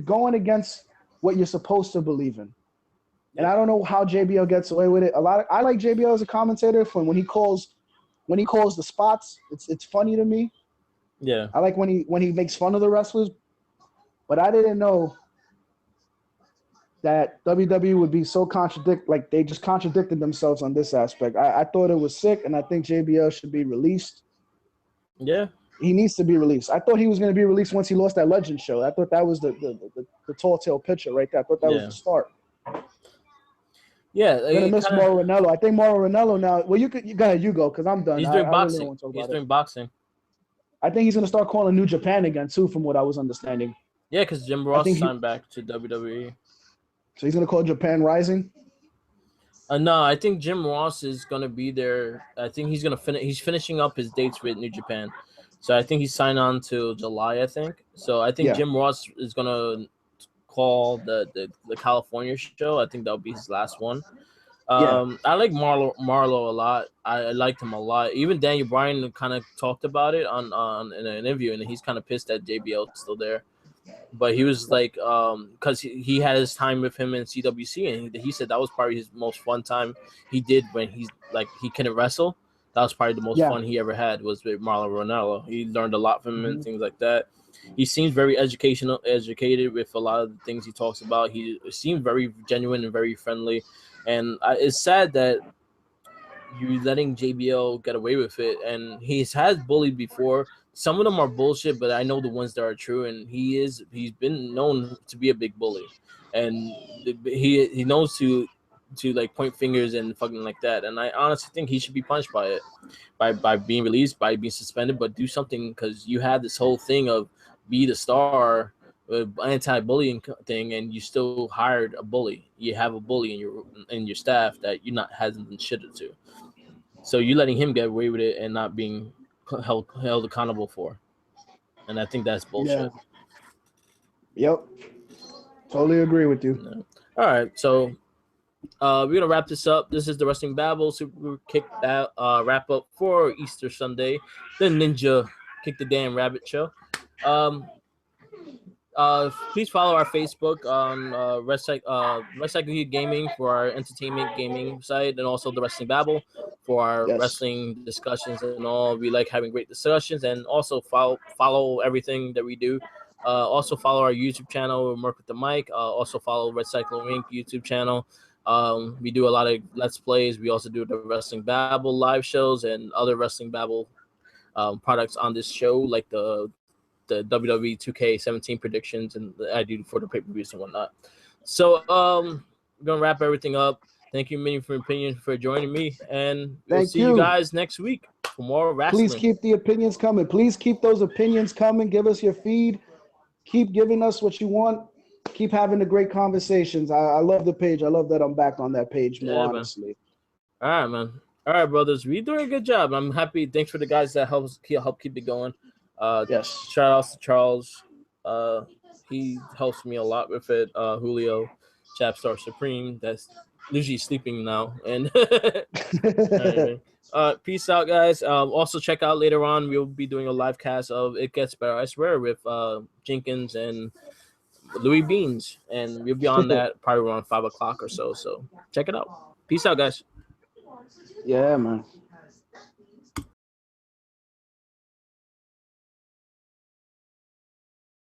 S2: going against what you're supposed to believe in. And I don't know how JBL gets away with it. I like JBL as a commentator when he calls the spots. It's funny to me.
S1: Yeah.
S2: I like when he makes fun of the wrestlers. But I didn't know that WWE would be so they just contradicted themselves on this aspect. I thought it was sick, and I think JBL should be released.
S1: Yeah.
S2: He needs to be released. I thought he was going to be released once he lost that Legend show. I thought that was the tall tale picture right there. I thought that was the start.
S1: Yeah,
S2: I'm gonna miss Mauro Ranallo. I think Mauro Ranallo now. Well, you go ahead, you go, because I'm done.
S1: He's doing boxing.
S2: Really don't want to talk about
S1: he's doing boxing.
S2: I think he's gonna start calling New Japan again too, from what I was understanding.
S1: Yeah, because Jim Ross signed back to WWE.
S2: So he's gonna call Japan Rising.
S1: No, I think Jim Ross is gonna be there. I think he's gonna finish. He's finishing up his dates with New Japan, so I think he's signed on till July. I think so. I think Jim Ross is gonna call the California show. I think that'll be his last one. I like Marlo a lot. I liked him a lot. Even Daniel Bryan kind of talked about it on in an interview, and he's kind of pissed that JBL is still there. But he was like, because he had his time with him in CWC, and he said that was probably his most fun time he did when he couldn't wrestle. That was probably the most fun he ever had was with Marlon Ronaldo. He learned a lot from him and things like that. He seems very educated with a lot of the things he talks about. He seemed very genuine and very friendly. And it's sad that you're letting JBL get away with it. And he's bullied before. Some of them are bullshit, but I know the ones that are true. And he's been known to be a big bully, and he knows to like point fingers and fucking like that. And I honestly think he should be punished by it, by being released, by being suspended, but do something, because you have this whole thing of be the star, anti-bullying thing, and you still hired a bully. You have a bully in your staff that you hasn't been shitted to. So you're letting him get away with it and not being held accountable for. And I think that's bullshit.
S2: Yeah. Yep. Totally agree with you.
S1: Yeah. All right, so we're gonna wrap this up. This is the Wrestling Babble Superkick wrap up for Easter Sunday, the Ninja Kick the Damn Rabbit show. Please follow our Facebook on Recycle Gaming for our entertainment gaming site, and also the Wrestling Babble for our wrestling discussions and all. We like having great discussions, and also follow everything that we do. Also follow our YouTube channel, Work with the Mic. Also follow Recycle Inc. YouTube channel. We do a lot of Let's Plays. We also do the Wrestling Babble live shows and other Wrestling Babble products on this show, like the WWE 2K17 predictions, and I do for the pay-per-views and whatnot. So we're gonna wrap everything up. Thank you, Minnie, for joining me, and we'll see you guys next week for more wrestling.
S2: Please keep the opinions coming. Please keep those opinions coming. Give us your feed. Keep giving us what you want. Keep having the great conversations. I love the page. I love that I'm back on that page more, honestly.
S1: All right, man. All right, brothers. We're doing a good job. I'm happy. Thanks for the guys that help keep it going. Shout out to Charles. He helps me a lot with it. Julio, Chapstar Supreme. usually sleeping now. And peace out, guys. Also check out later on. We'll be doing a live cast of It Gets Better, I swear, with Jenkins and Louis Beans, and we'll be on that probably around 5 o'clock or so. So check it out. Peace out, guys.
S2: Yeah, man.